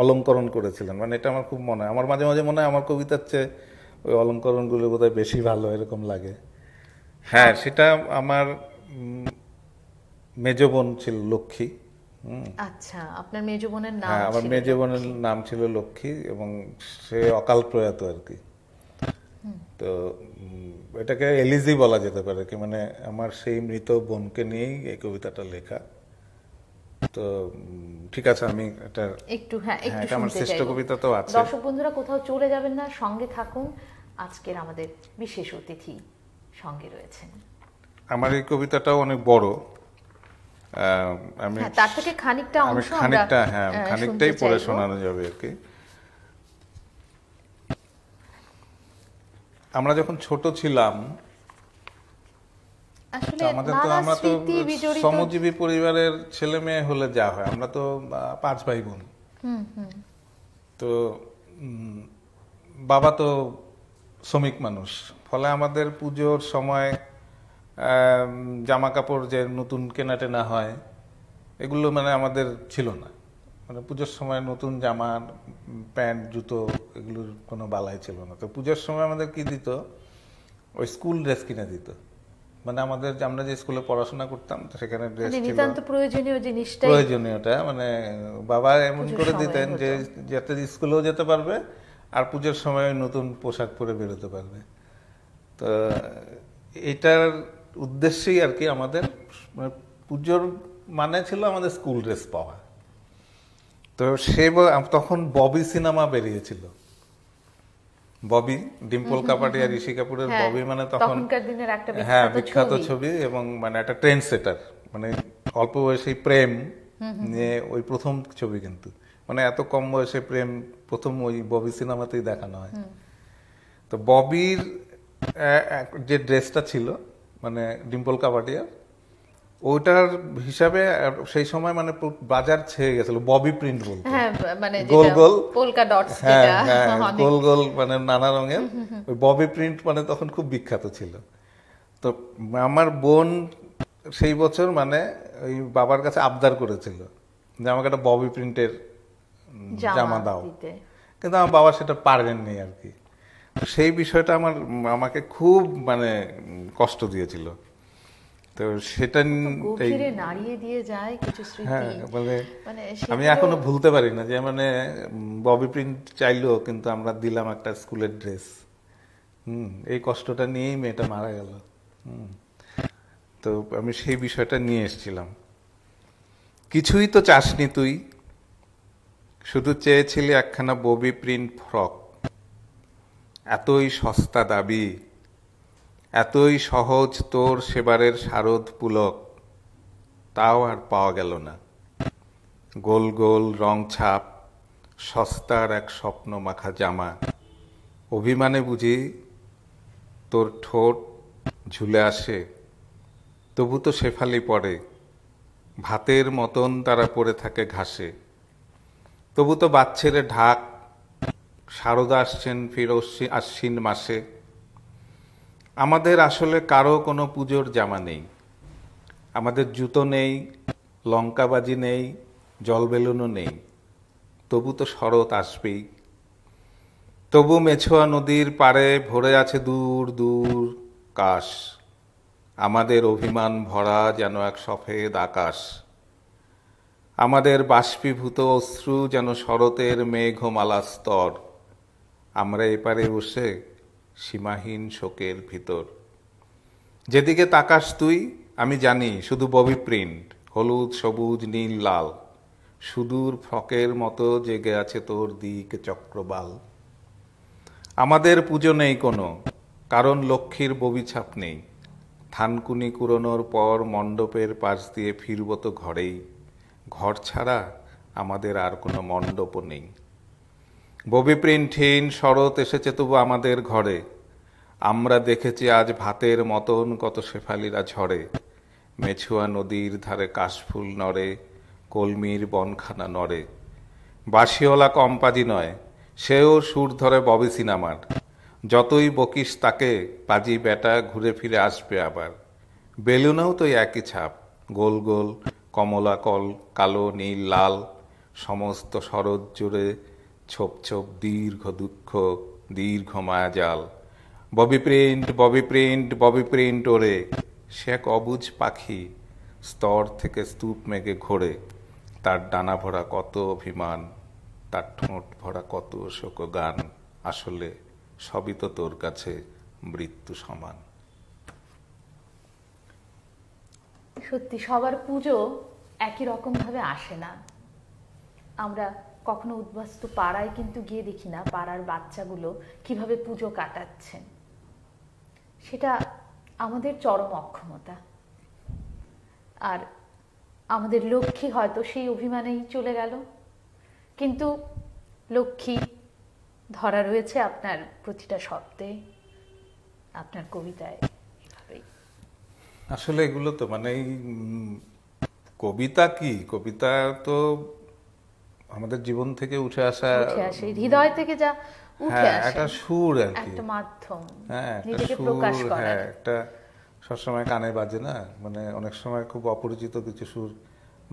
অলঙ্করণ করেছিলেন, মানে এটা আমার খুব মনে হয়। আমার মাঝে মাঝে মনে হয় আমার কবিতার চেয়ে ওই অলঙ্করণগুলো বোধহয় বেশি ভালো, এরকম লাগে। হ্যাঁ, সেটা আমার মেজ বোন ছিল লক্ষ্মী। আচ্ছা, আপনার মেজ বোনের নাম? হ্যাঁ, আমার মেজ বোনের নাম ছিল লক্ষ্মী, এবং সে অকাল প্রয়াত আর কি। তো এটাকে এলিজি বলা যেতে পারে কি, মানে আমার সেই মৃত বোনকে নিয়েই এই কবিতাটা লেখা। তো ঠিক আছে, আমি এটা একটু একটু আমার শ্রেষ্ঠ কবিতা তো আছে। দর্শক বন্ধুরা কোথাও চলে যাবেন না, সঙ্গে থাকুন, আজকের আমাদের বিশেষ অতিথি সঙ্গে রয়েছেন। আমার এই কবিতাটাও অনেক বড়, আমি তার থেকে খানিকটা অংশ খানিকটাই পড়ে শোনানো যাবে আর কি। আমরা যখন ছোট ছিলাম, আমরা তো শ্রমজীবী পরিবারের ছেলে মেয়ে হলে যা হয়, আমরা তো 5 ভাই বোন। তো বাবা তো শ্রমিক মানুষ, ফলে আমাদের পুজোর সময় জামা কাপড় যে নতুন কেনা টেনা হয় এগুলো মানে আমাদের ছিল না। মানে পুজোর সময় নতুন জামা প্যান্ট জুতো এগুলোর কোনো বালাই ছিল না। তো পুজোর সময় আমাদের কি দিত, ওই স্কুল ড্রেস কিনে দিত। মানে আমাদের আমরা যে স্কুলে পড়াশোনা করতাম তো সেখানে ড্রেস ছিল নিতান্ত প্রয়োজনীয় জিনিসটাই, প্রয়োজনীয়টা মানে বাবা এমন করে দিতেন যে যাতে স্কুলেও যেতে পারবে আর পুজোর সময় নতুন পোশাক পরে বেরোতে পারবে। তো এটার উদ্দেশ্যেই আর কি আমাদের পুজোর মানে ছিল আমাদের স্কুল ড্রেস পাওয়া। তো তখন ববি সিনেমা বেরিয়েছিল, ববি, ডিম্পল কাপাডিয়া, ঋষি কাপুরের ববি, মানে তখনকার দিনের একটা বিখ্যাত ছবি এবং মানে একটা ট্রেন্ড সেটার, মানে অল্প বয়সী প্রেম নিয়ে ওই প্রথম ছবি, কিন্তু মানে এত কম বয়সে প্রেম প্রথম ওই ববি সিনেমাতেই দেখানো হয়। তো ববির যে ড্রেসটা ছিল মানে ডিম্পল কাপাডিয়ার, ওটার হিসাবে সেই সময় মানে বাজার ছেয়ে গেছিল ববি প্রিন্ট বলতে, মানে গোল গোল পোলকা ডটস, গোল গোল মানে নানা রঙের ওই ববি প্রিন্ট মানে তখন খুব বিখ্যাত ছিল। তো আমার বোন সেই বছর মানে ওই বাবার কাছে আবদার করেছিল যে আমাকে একটা ববি প্রিন্টের জামা দাও, কিন্তু আমার বাবা সেটা পারেননি আর কি। সেই বিষয়টা আমাকে খুব মানে কষ্ট দিয়েছিল। তো সেটা নাড়িয়ে দিয়ে যায় কিছু স্মৃতি, মানে আমি এখনো ভুলতে পারি না যে মানে ববি প্রিন্ট চাইলো কিন্তু আমরা দিলাম একটা স্কুলের ড্রেস। এই কষ্টটা নিয়েই মেয়েটা মারা গেল। তো আমি সেই বিষয়টা নিয়ে এসেছিলাম। কিছুই তো চাসনি তুই, শুধু চেয়েছিলি একখানা ববি প্রিন্ট ফ্রক। এতই সস্তা দাবি, এতই সহজ তোর সেবারের শারদ পুলক, তাও আর পাওয়া গেল না। গোল গোল রং ছাপ, সস্তার এক স্বপ্ন মাখা জামা, অভিমানে বুঝি তোর ঠোঁট ঝুলে আসে, তবু তো শেফালি পড়ে, ভাতের মতন তারা পড়ে থাকে ঘাসে। তবু তো বাচ্চেরে ঢাক, শারদা আসছেন ফির আশ্বিন মাসে। আমাদের আসলে কারো কোনো পুজোর জামা নেই, আমাদের জুতো নেই, লঙ্কাবাজি নেই, জল বেলুনও নেই, তবু তো শরৎ আসবেই। তবু মেছোয়া নদীর পাড়ে ভরে আছে দূর দূর কাশ, আমাদের অভিমান ভরা যেন এক সফেদ আকাশ। আমাদের বাষ্পীভূত অশ্রু যেন শরতের মেঘমালা স্তর, আমরা এপারে বসে সীমাহীন শোকের ভিতর। যেদিকে তাকাস তুই আমি জানি শুধু ববি প্রিন্ট, হলুদ সবুজ নীল লাল, সুদূর ফ্রকের মতো জেগে আছে তোর দিক চক্রবাল। আমাদের পুজো নেই কোনো, কারণ লক্ষ্মীর ববি ছাপ নেই। থানকুনি কুড়োনোর পর মণ্ডপের পাশ দিয়ে ফিরব তো ঘরেই, ঘর ছাড়া আমাদের আর কোনো মণ্ডপও নেই। ববি প্রিন্টহীন শরৎ এসেছে তবু আমাদের ঘরে, আমরা দেখেছি আজ ভাতের মতন কত শেফালিরা ঝরে। মেছুয়া নদীর ধারে কাশফুল নড়ে, কলমির বনখানা নড়ে। বাঁশিওয়ালা কম্পাজি নয়, সেও সুর ধরে ববি সিনেমার। যতই বকিস তাকে, পাজি বেটা ঘুরে ফিরে আসবে আবার। বেলুনেও তো একই ছাপ, গোল গোল কমলা কল, কালো নীল লাল, সমস্ত শরৎ জুড়ে ছোপ ছোপ দীর্ঘ দুঃখ, দীর্ঘ মায়াজাল। ববি প্রিন্ট ববি প্রিন্ট ববি প্রিন্ট ওরে, সে এক অবুঝ পাখি, স্তর থেকে স্তূপ মেঘে ঘোরে। তার ডানা ভরা কত অভিমান, তার ঠোঁট ভরা কত শোকগান, আসলে সবই তো তোর কাছে মৃত্যু সমান। সত্যি সবার পুজো একই রকম ভাবে আসে না। আমরা কখনো উদ্বাস্তু পাড়ায় কিন্তু গিয়ে দেখি না পাড়ার বাচ্চাগুলো কিভাবে পুজো কাটাচ্ছেন। সেটা আমাদের চরম অক্ষমতা। আর আমাদের লক্ষ্মী হয়তো সেই অভিমানেই চলে গেল, কিন্তু লক্ষ্মী ধরা রয়েছে আপনার প্রতিটা শব্দে, আপনার কবিতায়। আসলে এগুলো তো মানে কবিতা কি, কবিতা তো আমাদের জীবন থেকে উঠে আসা, হৃদয় থেকে যা উঠে আসে, একটা সুর আর কি, একটা মাধ্যম হ্যাঁ একটা নিজেকে সুর, প্রকাশ করার। হ্যাঁ একটা সবসময় কানে বাজে না, মানে অনেক সময় খুব অপরিচিত কিছু সুর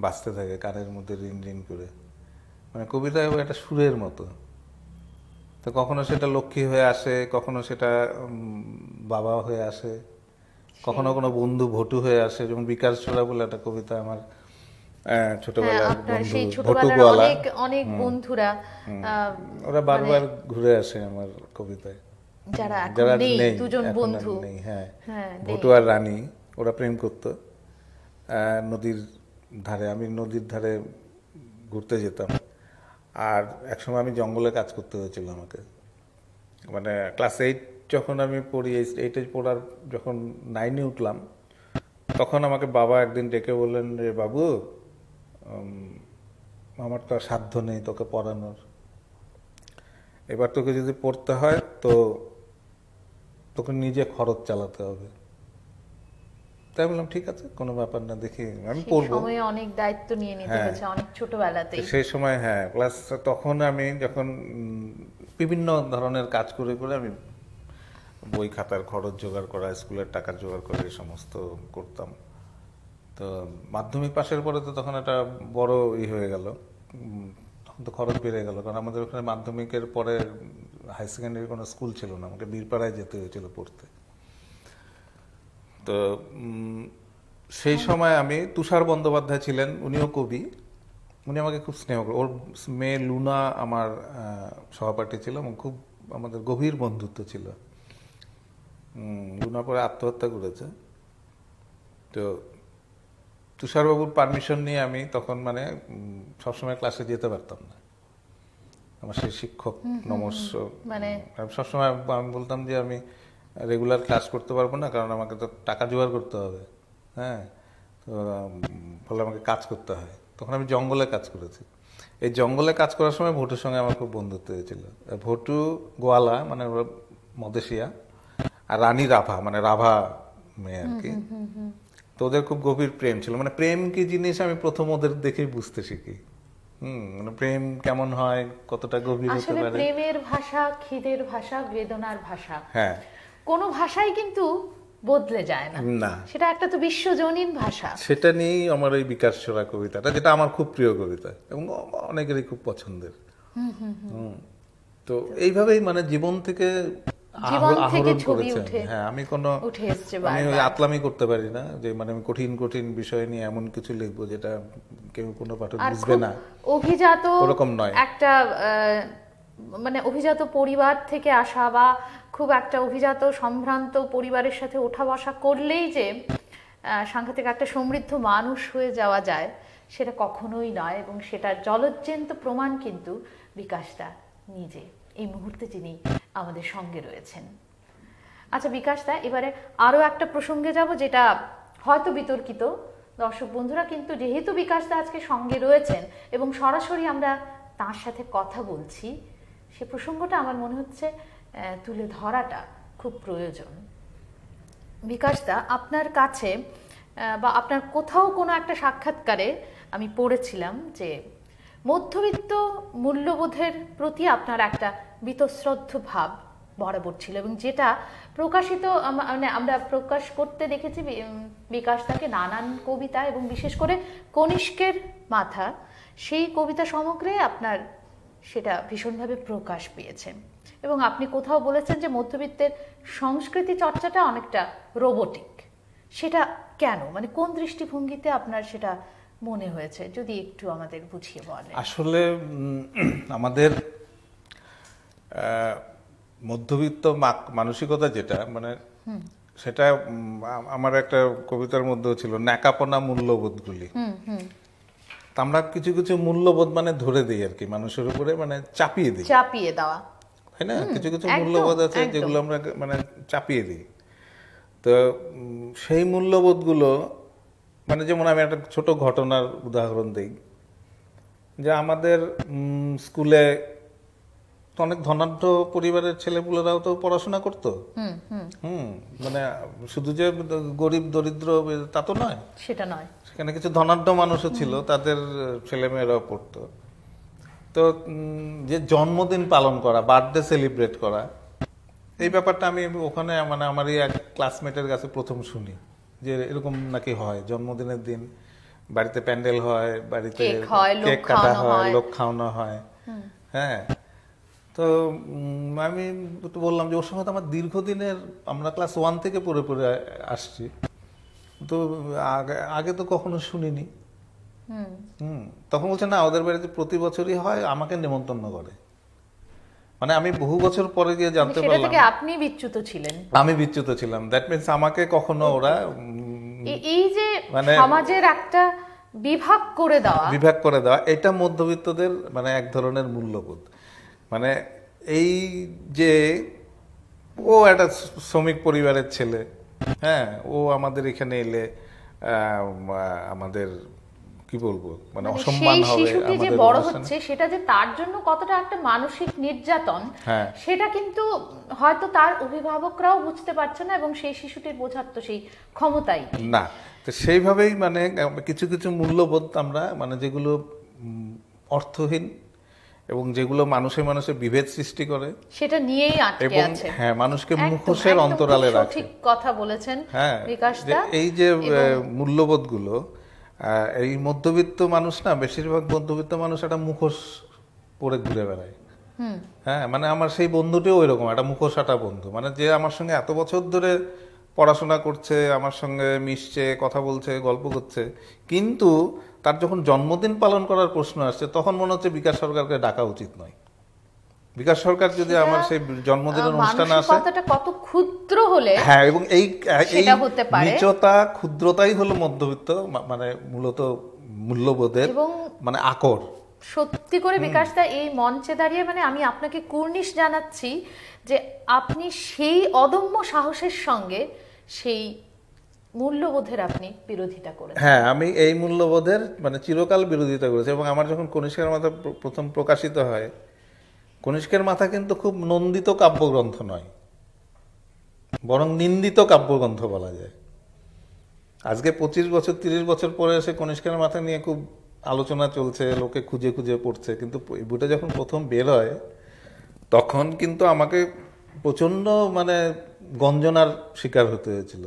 বাজতে থাকে কানের মধ্যে রিন রিন করে, মানে কবিতা একটা সুরের মতো। তো কখনো সেটা লক্ষ্মী হয়ে আসে, কখনো সেটা বাবা হয়ে আসে, কখনো কোনো বন্ধু ভটু হয়ে আসে। যেমন বিকাশ ছোড়া বলে একটা কবিতা আমার ছোটবেলার আপনার বন্ধু সেই ভটু ছোটবেলার গোয়ালা, অনেক অনেক বন্ধুরা ওরা বারবার ঘুরে আসে আমার কবিতায়, যারা এখন যারা নেই, নেই, দুজন এখন আর বন্ধু, নেই, হ্যাঁ হ্যাঁ, ভটু আর রানী, ওরা প্রেম করতো নদীর ধারে। আমি নদীর ধারে ঘুরতে যেতাম, আর একসময় আমি জঙ্গলে কাজ করতে হয়েছিল আমাকে, মানে ক্লাস 8 যখন আমি পড়ি, 8-এ পড়ার যখন 9-এ উঠলাম, তখন আমাকে বাবা একদিন ডেকে বললেন, রে বাবু আমার তো আর সাধ্য নেই তোকে পড়ানোর, এবার তোকে যদি পড়তে হয় তো তোকে নিজে খরচ চালাতে হবে। তাই বললাম ঠিক আছে, কোনো ব্যাপার না, দেখি আমি পড়বো। সময়ে অনেক দায়িত্ব নিয়ে নিতে হয়েছে অনেক ছোটবেলাতেই। সেই সময় হ্যাঁ, প্লাস তখন আমি যখন বিভিন্ন ধরনের কাজ করে করে আমি বই খাতার খরচ জোগাড় করা, স্কুলের টাকা জোগাড় করে এই সমস্ত করতাম। তো মাধ্যমিক পাশের পরে তো তখন একটা বড় হয়ে গেল, তখন তো খরচ বেড়ে গেল, কারণ আমাদের ওখানে মাধ্যমিকের পরে হাই সেকেন্ডারি কোনো স্কুল ছিল না, আমাকে বীরপাড়ায় যেতে হয়েছিল পড়তে। তো সেই সময় আমি, তুষার বন্দ্যোপাধ্যায় ছিলেন, উনিও কবি, উনি আমাকে খুব স্নেহ করে, ওর মেয়ে লুনা আমার সহপাঠী ছিল এবং খুব আমাদের গভীর বন্ধুত্ব ছিল। লুনা পরে আত্মহত্যা করেছে। তো তুষারবাবুর পারমিশন নিয়ে আমি তখন মানে সবসময় ক্লাসে যেতে পারতাম না, আমার সেই শিক্ষক নমস্য, মানে সবসময় আমি বলতাম যে আমি রেগুলার ক্লাস করতে পারবো না, কারণ আমাকে তো টাকা জোগাড় করতে হবে, হ্যাঁ, তো ফলে আমাকে কাজ করতে হয়। তখন আমি জঙ্গলে কাজ করেছি। এই জঙ্গলে কাজ করার সময় ভটুর সঙ্গে আমার খুব বন্ধুত্ব হয়েছিল। ভটু গোয়ালা মানে মদেশিয়া, আর রানী রাভা মানে রাভা মেয়ে আর কি। তো ওদের খুব গভীর প্রেম ছিল, মানে প্রেম কি জিনিস আমি প্রথম ওদের দেখেই বুঝতে শিখি। মানে প্রেম কেমন হয়, কতটা গভীর হতে পারে। প্রেমের ভাষা, খিদের ভাষা, বেদনার ভাষা, হ্যাঁ, কোনো ভাষাই কিন্তু বদলে যায় না, না সেটা একটা তো বিশ্বজনীন ভাষা। সেটা নিয়েই আমার এই বিকাশ ছোড়া কবিতাটা, যেটা আমার খুব প্রিয় কবিতা এবং অনেকেরই খুব পছন্দের। তো এইভাবেই মানে জীবন থেকে আহরণ করেছেন। হ্যাঁ, আমি ওই আতলামি করতে পারি না যে মানে আমি কঠিন কঠিন বিষয় নিয়ে এমন কিছু লিখবো যেটা কেউ কোনো পাঠক বুঝবে না, অভিজাত ওরকম নয়। একটা মানে অভিজাত পরিবার থেকে আসা বা খুব একটা অভিজাত সম্ভ্রান্ত পরিবারের সাথে ওঠা বসা করলেই যে সাংঘাতিক একটা সমৃদ্ধ মানুষ হয়ে যাওয়া যায়, সেটা কখনোই নয়। এবং সেটার জলজ্জন্ত প্রমাণ কিন্তু বিকাশদা নিজে এই মুহূর্তে যিনি আমাদের সঙ্গে রয়েছেন। আচ্ছা বিকাশদা, এবারে আরও একটা প্রসঙ্গে যাব, যেটা হয়তো বিতর্কিত। দর্শক বন্ধুরা কিন্তু যেহেতু বিকাশদা আজকে সঙ্গে রয়েছেন এবং সরাসরি আমরা তার সাথে কথা বলছি, সে প্রসঙ্গটা আমার মনে হচ্ছে তুলে ধরাটা খুব প্রয়োজন। বিকাশদা, আপনার কাছে বা আপনার কোথাও কোনো একটা সাক্ষাৎকারে আমি পড়েছিলাম যে মধ্যবিত্ত মূল্যবোধের প্রতি আপনার একটা বীতশ্রদ্ধ ভাব বরাবর ছিল, এবং যেটা প্রকাশিত মানে আমরা প্রকাশ করতে দেখেছি বিকাশদাকে নানান কবিতা, এবং বিশেষ করে কনিষ্কের মাথা, সেই কবিতা সমগ্রে আপনার সেটা ভীষণভাবে প্রকাশ পেয়েছে। এবং আপনি কোথাও বলেছেন যে মধ্যবিত্তের সংস্কৃতি চর্চাটা অনেকটা রোবোটিক। সেটা কেন, মানে কোন দৃষ্টিভঙ্গিতে আপনার সেটা মনে হয়েছে, যদি একটু আমাদের বুঝিয়ে বলেন। আসলে আমাদের মধ্যবিত্ত মানসিকতা যেটা, মানে সেটা আমার একটা কবিতার মধ্যেও ছিল, ন্যাকাপনা মূল্যবোধগুলি। আমরা কিছু কিছু মূল্যবোধ মানে ধরে দিই আর কি মানুষের উপরে, মানে চাপিয়ে দেওয়া, তাই না? কিছু কিছু মূল্যবোধ আছে যেগুলো আমরা মানে চাপিয়ে দিই। তো সেই মূল্যবোধগুলো মানে যেমন আমি একটা ছোট ঘটনার উদাহরণ দিই, যে আমাদের স্কুলে অনেক ধনাঢ্য পরিবারের ছেলেপুলেরাও তো পড়াশোনা করতো। মানে শুধু যে গরিব দরিদ্র তা তো নয়, সেটা নয়, সেখানে কিছু ধনাঢ্য মানুষও ছিল, তাদের ছেলে মেয়েরাও পড়তো। তো যে জন্মদিন পালন করা, বার্থডে সেলিব্রেট করা, এই ব্যাপারটা আমি ওখানে মানে আমারই এক ক্লাসমেটের কাছে প্রথম শুনি যে এরকম নাকি হয়, জন্মদিনের দিন বাড়িতে প্যান্ডেল হয়, বাড়িতে কেক কাটা হয়, লোক খাওয়ানো হয়। হ্যাঁ, তো আমি তো বললাম যে ওর সঙ্গে তো আমার দীর্ঘদিনের, আমরা ক্লাস 1 থেকে পড়ে পড়ে আসছি, তো আগে তো কখনো শুনিনি। তখন বলছে না, ওদের বাড়িতে প্রতি বছরই হয়, আমাকে নেমন্তন্ন করে। মানে আমি বহু বছর পরে গিয়ে জানতে পারলাম আপনি বিচ্যুত ছিলেন। আমি বিচ্যুত ছিলাম। দ্যাট মিনস আমাকে কখনো ওরা এই যে সমাজের একটা বিভাগ করে দেওয়া, এটা মধ্যবিত্তদের মানে এক ধরনের মূল্যবোধ। মানে এই যে ও একটা শ্রমিক পরিবারের ছেলে, হ্যাঁ, ও আমাদের এখানে এলে আমাদের কি বলবো, মানে অসম্মান হবে। শিশুটি যে বড় হচ্ছে সেটা যে তার জন্য কতটা একটা মানসিক নির্যাতন, সেটা কিন্তু হয়তো তার অভিভাবকরাও বুঝতে পারছে না, এবং সেই শিশুটির বোঝার তো সেই ক্ষমতাই না। তো সেইভাবেই মানে কিছু কিছু মূল্যবোধ আমরা মানে যেগুলো অর্থহীন এবং যেগুলো মানুষে মানুষে বিভেদ সৃষ্টি করে, সেটা নিয়েই আটকে আছে। হ্যাঁ, মানুষকে মুখোশের অন্তরালে রাখে। ঠিক কথা বলেছেন বিকাশদা। এই যে মূল্যবোধগুলো, এই মধ্যবিত্ত মানুষ না, বেশিরভাগ মধ্যবিত্ত মানুষ একটা মুখোশ পরে ঘুরে বেড়ায়। হ্যাঁ, মানে আমার সেই বন্ধুটিও ওইরকম একটা মুখোশাটা বন্ধু, মানে যে আমার সঙ্গে এত বছর ধরে পড়াশোনা করছে, আমার সঙ্গে মিশছে, কথা বলছে, গল্প করছে, কিন্তু তার যখন জন্মদিন পালন করার প্রশ্ন আসছে তখন মনে হচ্ছে বিকাশ সরকারকে ডাকা উচিত নয়। বিকাশ সরকার যদি আমার সেই জন্মদিনের অনুষ্ঠানে আসে, কত ক্ষুদ্র হলে, হ্যাঁ, এবং এই নিচতা ক্ষুদ্রতাই হলো মধ্যবিত্ত মানে মূলত মূল্যবোধের মানে আকর। সত্যি করে বিকাশদা, এই মঞ্চে দাঁড়িয়ে মানে আমি আপনাকে কুর্নিশ জানাচ্ছি যে আপনি সেই অদম্য সাহসের সঙ্গে সেই মূল্যবোধের আপনি বিরোধিতা করেছেন। হ্যাঁ, আমি এই মূল্যবোধের মানে চিরকাল বিরোধিতা করেছি। এবং আমার যখন কনিষ্কের মাথা প্রথম প্রকাশিত হয়, কনিষ্কের মাথা কিন্তু খুব নন্দিত কাব্যগ্রন্থ নয়, বরং নিন্দিত কাব্যগ্রন্থ বলা যায়। আজকে 25 বছর 30 বছর পরে এসে কনিষ্কের মাথা নিয়ে খুব আলোচনা চলছে, লোকে খুঁজে খুঁজে পড়ছে, কিন্তু এই বইটা যখন প্রথম বের হয় তখন কিন্তু আমাকে প্রচন্ড মানে গঞ্জনার শিকার হতে হয়েছিল।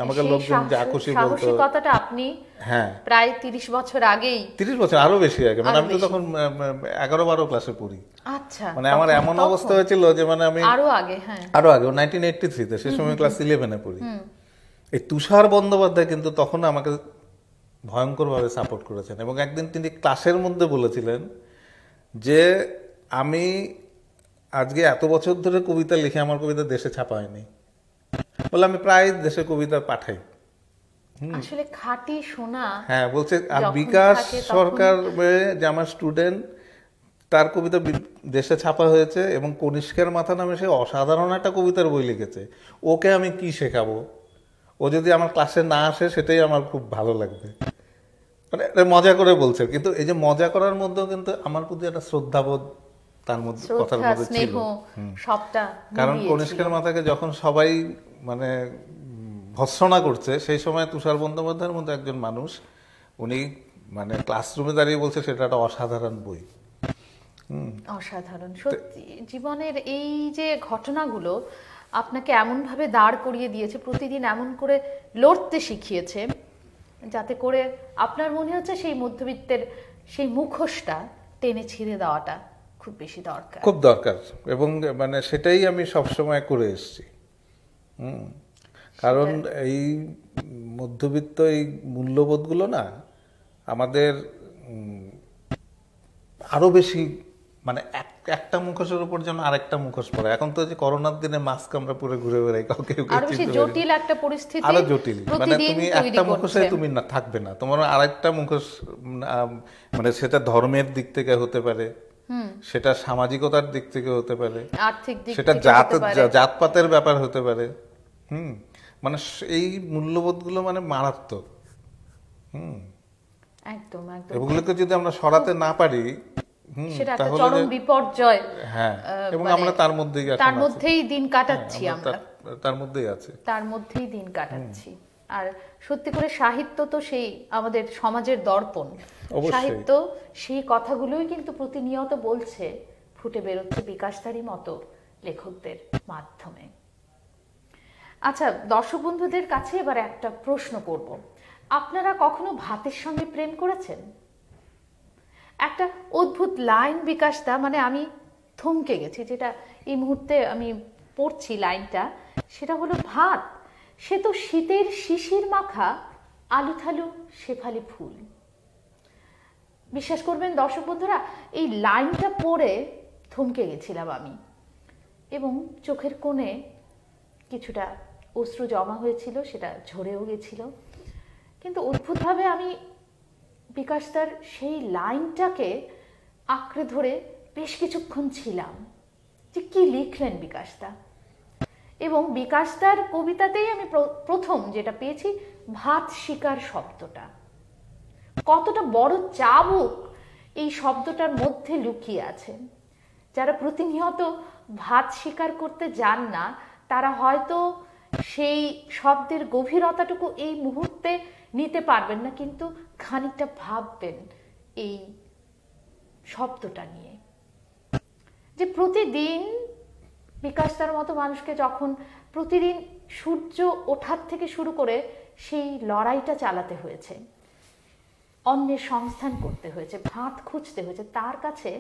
আমাকে লোকজন যা খুশি বলতো। কথাটা আপনি প্রায় 30 বছর আগেই, 30 বছর আরো বেশি আগে, মানে আমি তো তখন 11-12 ক্লাসে পড়ি। আচ্ছা, মানে আমার এমন অবস্থা হয়েছিল যে মানে আমি আরো আগে 1983-তে, সে সময় ক্লাস 11-এ পড়ি। এই তুষার বন্দ্যোপাধ্যায় কিন্তু তখন আমাকে ভয়ঙ্করভাবে সাপোর্ট করেছেন, এবং একদিন তিনি ক্লাসের মধ্যে বলেছিলেন যে আমি আজকে এত বছর ধরে কবিতা লিখে আমার কবিতা দেশে ছাপা হয়নি, বলে আমি প্রায় দেশে কবিতা পাঠাই। আসলে খাঁটি শোনা। হ্যাঁ, বলছে আর বিকাশ সরকার যে আমার স্টুডেন্ট, তার কবিতা দেশে ছাপা হয়েছে, এবং কনিষ্কের মাথা নামে সে অসাধারণ একটা কবিতার বই লিখেছে, ওকে আমি কি শেখাবো, ও যদি আমার ক্লাসে না আসে সেটাই আমার খুব ভালো লাগবে। মানে মজা করে বলছে, কিন্তু এই যে মজা করার মধ্যেও কিন্তু আমার প্রতি একটা শ্রদ্ধাবোধ তার মধ্যে, কথার মধ্যে ছিল। কারণ কনিষ্কের মাথাকে যখন সবাই মানে ভৎসনা করছে, সেই সময় তুষার বন্দ্যোপাধ্যায়ের মধ্যে একজন মানুষ, উনি মানে ক্লাসরুমে দাঁড়িয়ে বলছে সেটা একটা অসাধারণ বই। অসাধারণ সত্যি। জীবনের এই যে ঘটনাগুলো আপনাকে এমনভাবে দাঁড় করিয়ে দিয়েছে, প্রতিদিন এমন করে লড়তে শিখিয়েছে, যাতে করে আপনার মনে হচ্ছে সেই মধ্যবিত্তের সেই মুখোশটা টেনে ছিঁড়ে দেওয়াটা খুব বেশি দরকার, খুব দরকার। এবং মানে সেটাই আমি সবসময় করে এসেছি। কারণ এই মধ্যবিত্ত এই মূল্যবোধগুলো না আমাদের আরো বেশি মানে একটা মুখোশের উপর যেন আরেকটা মুখোশ পড়ে। এখন তো যে করোনার দিনে মাস্ক আমরা পরে ঘুরে বেড়াই, কাউকে জটিল একটা পরিস্থিতি, আরো জটিল। মানে তুমি একটা মুখোশে তুমি না থাকবে না, তোমার আরেকটা মুখোশ, মানে সেটা ধর্মের দিক থেকে হতে পারে, সেটা সামাজিকতার দিক থেকে হতে পারে, আর্থিক দিক, সেটা জাতপাতের ব্যাপার হতে পারে। মানে এই মূল্যবোধগুলো মানে মারাত্মক। একদম একদম। এগুলোকে যদি আমরা সরাতে না পারি, সেটা একটা চরম বিপর্যয়। হ্যাঁ, এবং আমরা তার মধ্যেই দিন কাটাচ্ছি, আমরা তার মধ্যেই আছি, তার মধ্যেই দিন কাটাচ্ছি। আর সত্যি করে সাহিত্য তো সেই আমাদের সমাজের দর্পণ। অবশ্যই। সাহিত্য সেই কথাগুলোই কিন্তু প্রতিনিয়ত বলছে, ফুটে বেরোচ্ছে বিকাশধারী মতো লেখকদের মাধ্যমে। আচ্ছা, দর্শক বন্ধুদের কাছে এবার একটা প্রশ্ন করব, আপনারা কখনো ভাতের সঙ্গে প্রেম করেছেন? একটা অদ্ভুত লাইন বিকাশ দা, মানে আমি থমকে গেছি, যেটা এই মুহূর্তে আমি পড়ছি লাইনটা, সেটা হলো, ভাত সে তো শীতের শিশির মাখা আলু থালু শেফালি ফুল। বিশ্বাস করবেন দর্শক বন্ধুরা, এই লাইনটা পড়ে থমকে গেছিলাম আমি, এবং চোখের কোণে কিছুটা অশ্রু জমা হয়েছিল, সেটা ঝরেও গেছিল। কিন্তু অদ্ভুতভাবে আমি বিকাশদার সেই লাইনটাকে আঁকড়ে ধরে বেশ কিছুক্ষণ ছিলাম, যে কি লিখলেন বিকাশদা। এবং বিকাশদার কবিতাতেই আমি প্রথম যেটা পেয়েছি, ভাত শিকার শব্দটা কতটা বড় চাবুক এই শব্দটার মধ্যে লুকিয়ে আছে। যারা প্রতিনিয়ত ভাত শিকার করতে যান না, তারা হয়তো সেই শব্দের গভীরতাটুকু এই মুহূর্তে নিতে পারবেন না, কিন্তু খানিকটা ভাববেন এই শব্দটা নিয়ে, যে প্রতিদিন বিকাশদার মতো মানুষকে যখন প্রতিদিন সূর্য ওঠার থেকে শুরু করে সেই লড়াইটা চালাতে হয়েছে, অন্যের সংস্থান করতে হয়েছে, ভাত খুঁজতে হয়েছে, তার কাছে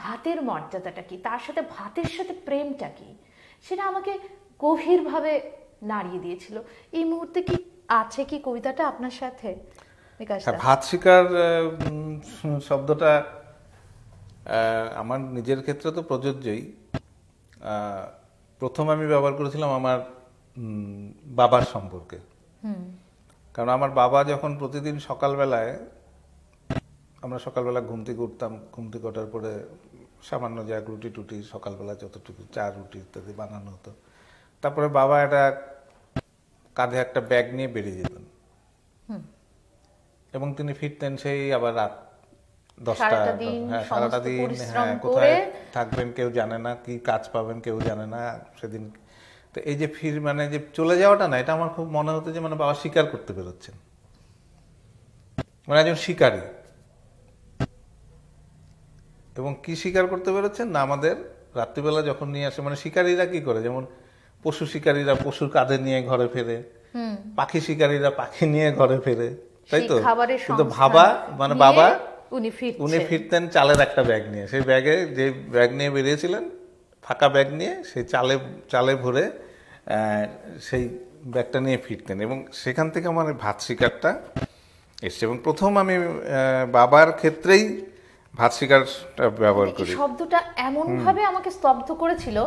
ভাতের মর্যাদাটা কি, তার সাথে ভাতের সাথে প্রেমটা কি, সেটা আমাকে গভীরভাবে নাড়িয়ে দিয়েছিল। এই মুহূর্তে কি আছে কি কবিতাটা আপনার সাথে বিকাশ দা? ভাত শিকার শব্দটা আমার নিজের ক্ষেত্রে তো প্রযোজ্যই। প্রথম আমি ব্যবহার করেছিলাম আমার বাবার সম্পর্কে। কারণ আমার বাবা যখন প্রতিদিন সকালবেলায়, আমরা সকালবেলা ঘুম থেকে উঠতাম, ঘুম থেকে ওঠার পরে সামান্য যা রুটি টুটি সকালবেলা যতটুকু চা রুটি ইত্যাদি বানানো হতো, তারপরে বাবা একটা কাঁধে একটা ব্যাগ নিয়ে বেরিয়ে যেতেন, এবং তিনি ফিরতেন সেই আবার রাত 10টা। হ্যাঁ, সারাটা দিন, হ্যাঁ, কোথায় থাকবেন কেউ জানে না, কি কাজ পাবেন কেউ জানে না সেদিন। তো এই যে মানে যে চলে যাওয়াটা না, এটা আমার খুব মনে হতো যে মানে বাবা শিকার করতে বেরোচ্ছেন, মানে একজন শিকারী। এবং কি শিকার করতে বেরোচ্ছেন না, আমাদের রাত্রিবেলা যখন নিয়ে আসে, মানে শিকারীরা কি করে, যেমন পশু শিকারীরা পশুর কাঁধে নিয়ে ঘরে ফেরে, পাখি শিকারীরা পাখি নিয়ে ঘরে ফেরে, তাই তো? কিন্তু ভাবা মানে বাবা উনি ফিরতেন চালের একটা ব্যাগ নিয়ে। সেই ব্যাগে, যে ব্যাগ নিয়ে বেরিয়েছিলেন, ফাঁকা ব্যাগ নিয়ে, সেই চালে ভরে সেই ব্যাগটা নিয়ে ফিরতেন। এবং সেখান থেকে আমার ভাত শিকারটা এসছে, এবং প্রথম আমি বাবার ক্ষেত্রেই ভাত শিকারটা ব্যবহার করি। শব্দটা এমন ভাবে আমাকে স্তব্ধ করেছিল,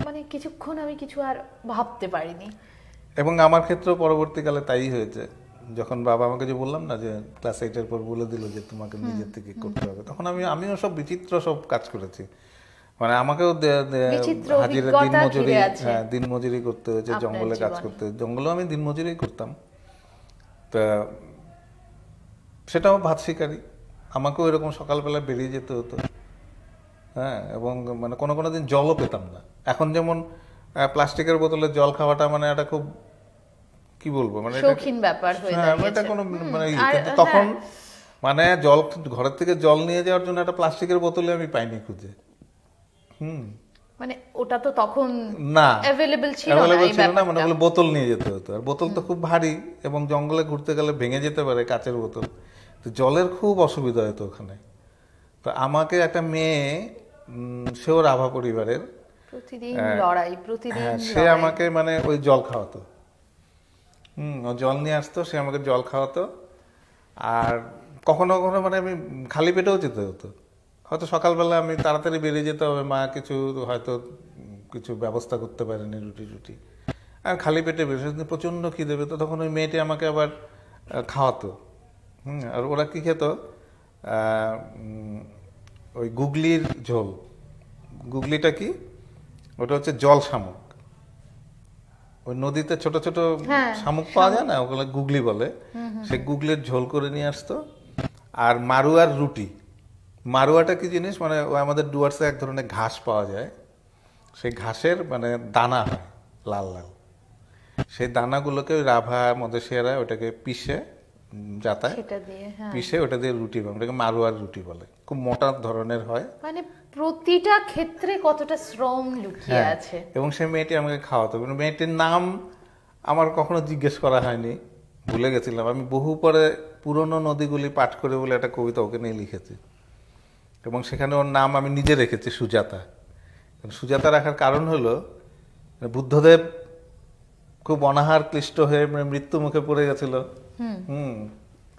মানে কিছুক্ষণ আমি কিছু আর ভাবতে পারিনি। এবং আমার ক্ষেত্রেও পরবর্তীকালে তাই হয়েছে। যখন বাবা আমাকে যে বললাম না যে ক্লাস 8-এর পর বলে দিল যে তোমাকে নিজের থেকে করতে হবে, তখন আমিও সব বিচিত্র সব কাজ করেছি। মানে আমাকেও হাজিরা দিনমজুরি করতে হয়েছে, জঙ্গলে কাজ করতে, জঙ্গলেও আমি দিনমজুরি করতাম। তা সেটাও ভাত শিকারি, আমাকেও এরকম সকালবেলা বেরিয়ে যেতে হতো। হ্যাঁ, এবং মানে কোনো দিন জলও পেতাম না। এখন যেমন প্লাস্টিকের বোতলে জল খাওয়াটা মানে একটা খুব, কি বলবো, মানে শৌখিন ব্যাপার হয়ে দাঁড়িয়েছে। এটা কোনো মানে, কিন্তু তখন মানে জল, ঘরের থেকে জল নিয়ে যাওয়ার জন্য একটা প্লাস্টিকের বোতলে আমি পাইনি খুঁজে। মানে ওটা তো তখন না অ্যাভেলেবল ছিল না, মানে বলে বোতল নিয়ে যেতে হতো। আর বোতল তো খুব ভারী, এবং জঙ্গলে ঘুরতে গেলে ভেঙে যেতে পারে কাচের বোতল, তো জলের খুব অসুবিধা হতো ওখানে। তো আমাকে একটা মেয়ে, সেও রাভা পরিবারের, প্রতিদিন লড়াই, প্রতিদিন সে আমাকে মানে ওই জল খাওয়াতো। ও জল নিয়ে আসতো, সে আমাকে জল খাওয়াতো। আর কখনো কখনো মানে আমি খালি পেটেও যেতে হতো। হয়তো সকালবেলা আমি তাড়াতাড়ি বেরিয়ে যেতে হবে, মা হয়তো কিছু ব্যবস্থা করতে পারেনি, রুটি, আর খালি পেটে বেরিয়ে প্রচণ্ড খিদে পেতো, তখন ওই মেয়েটি আমাকে আবার খাওয়াতো। আর ওরা কি খেত, ওই গুগলির ঝোল। গুগলিটা কি, ওটা হচ্ছে জল শামুক। ওই নদীতে ছোট ছোট শামুক পাওয়া যায় না, ওগুলো গুগলি বলে। সে গুগলির ঝোল করে নিয়ে আসতো। আর মারুয়ার রুটি। মারুয়াটা কি জিনিস, মানে আমাদের ডুয়ার্সে এক ধরনের ঘাস পাওয়া যায়, সেই ঘাসের মানে দানা হয় লাল লাল, সেই দানাগুলোকে ওই রাভা মধেসিয়ারা ওটাকে পিষে যাতায় সেটা দিয়ে, হ্যাঁ, পিষে ওটা দিয়ে রুটি বানায়, ওটাকে মারোয়ার রুটি বলে, খুব মোটা ধরনের হয়। মানে প্রতিটা ক্ষেত্রে কতটা শ্রম লুকিয়ে হ্যাঁ, আছে। এবং সেই মেয়েটি আমাকে খাওয়াতো, কিন্তু মেয়েটির নাম আমার কখনো জিজ্ঞেস করা হয়নি, ভুলে গেছিলাম। আমি বহু পরে পুরনো নদীগুলি পাঠ করে বলে একটা কবিতা ওকে নিয়ে লিখেছি, এবং সেখানে ওর নাম আমি নিজে রেখেছি সুজাতা। সুজাতা রাখার কারণ হলো বুদ্ধদেব খুব অনাহার ক্লিষ্ট হয়ে মৃত্যু মুখে পড়ে গেছিল,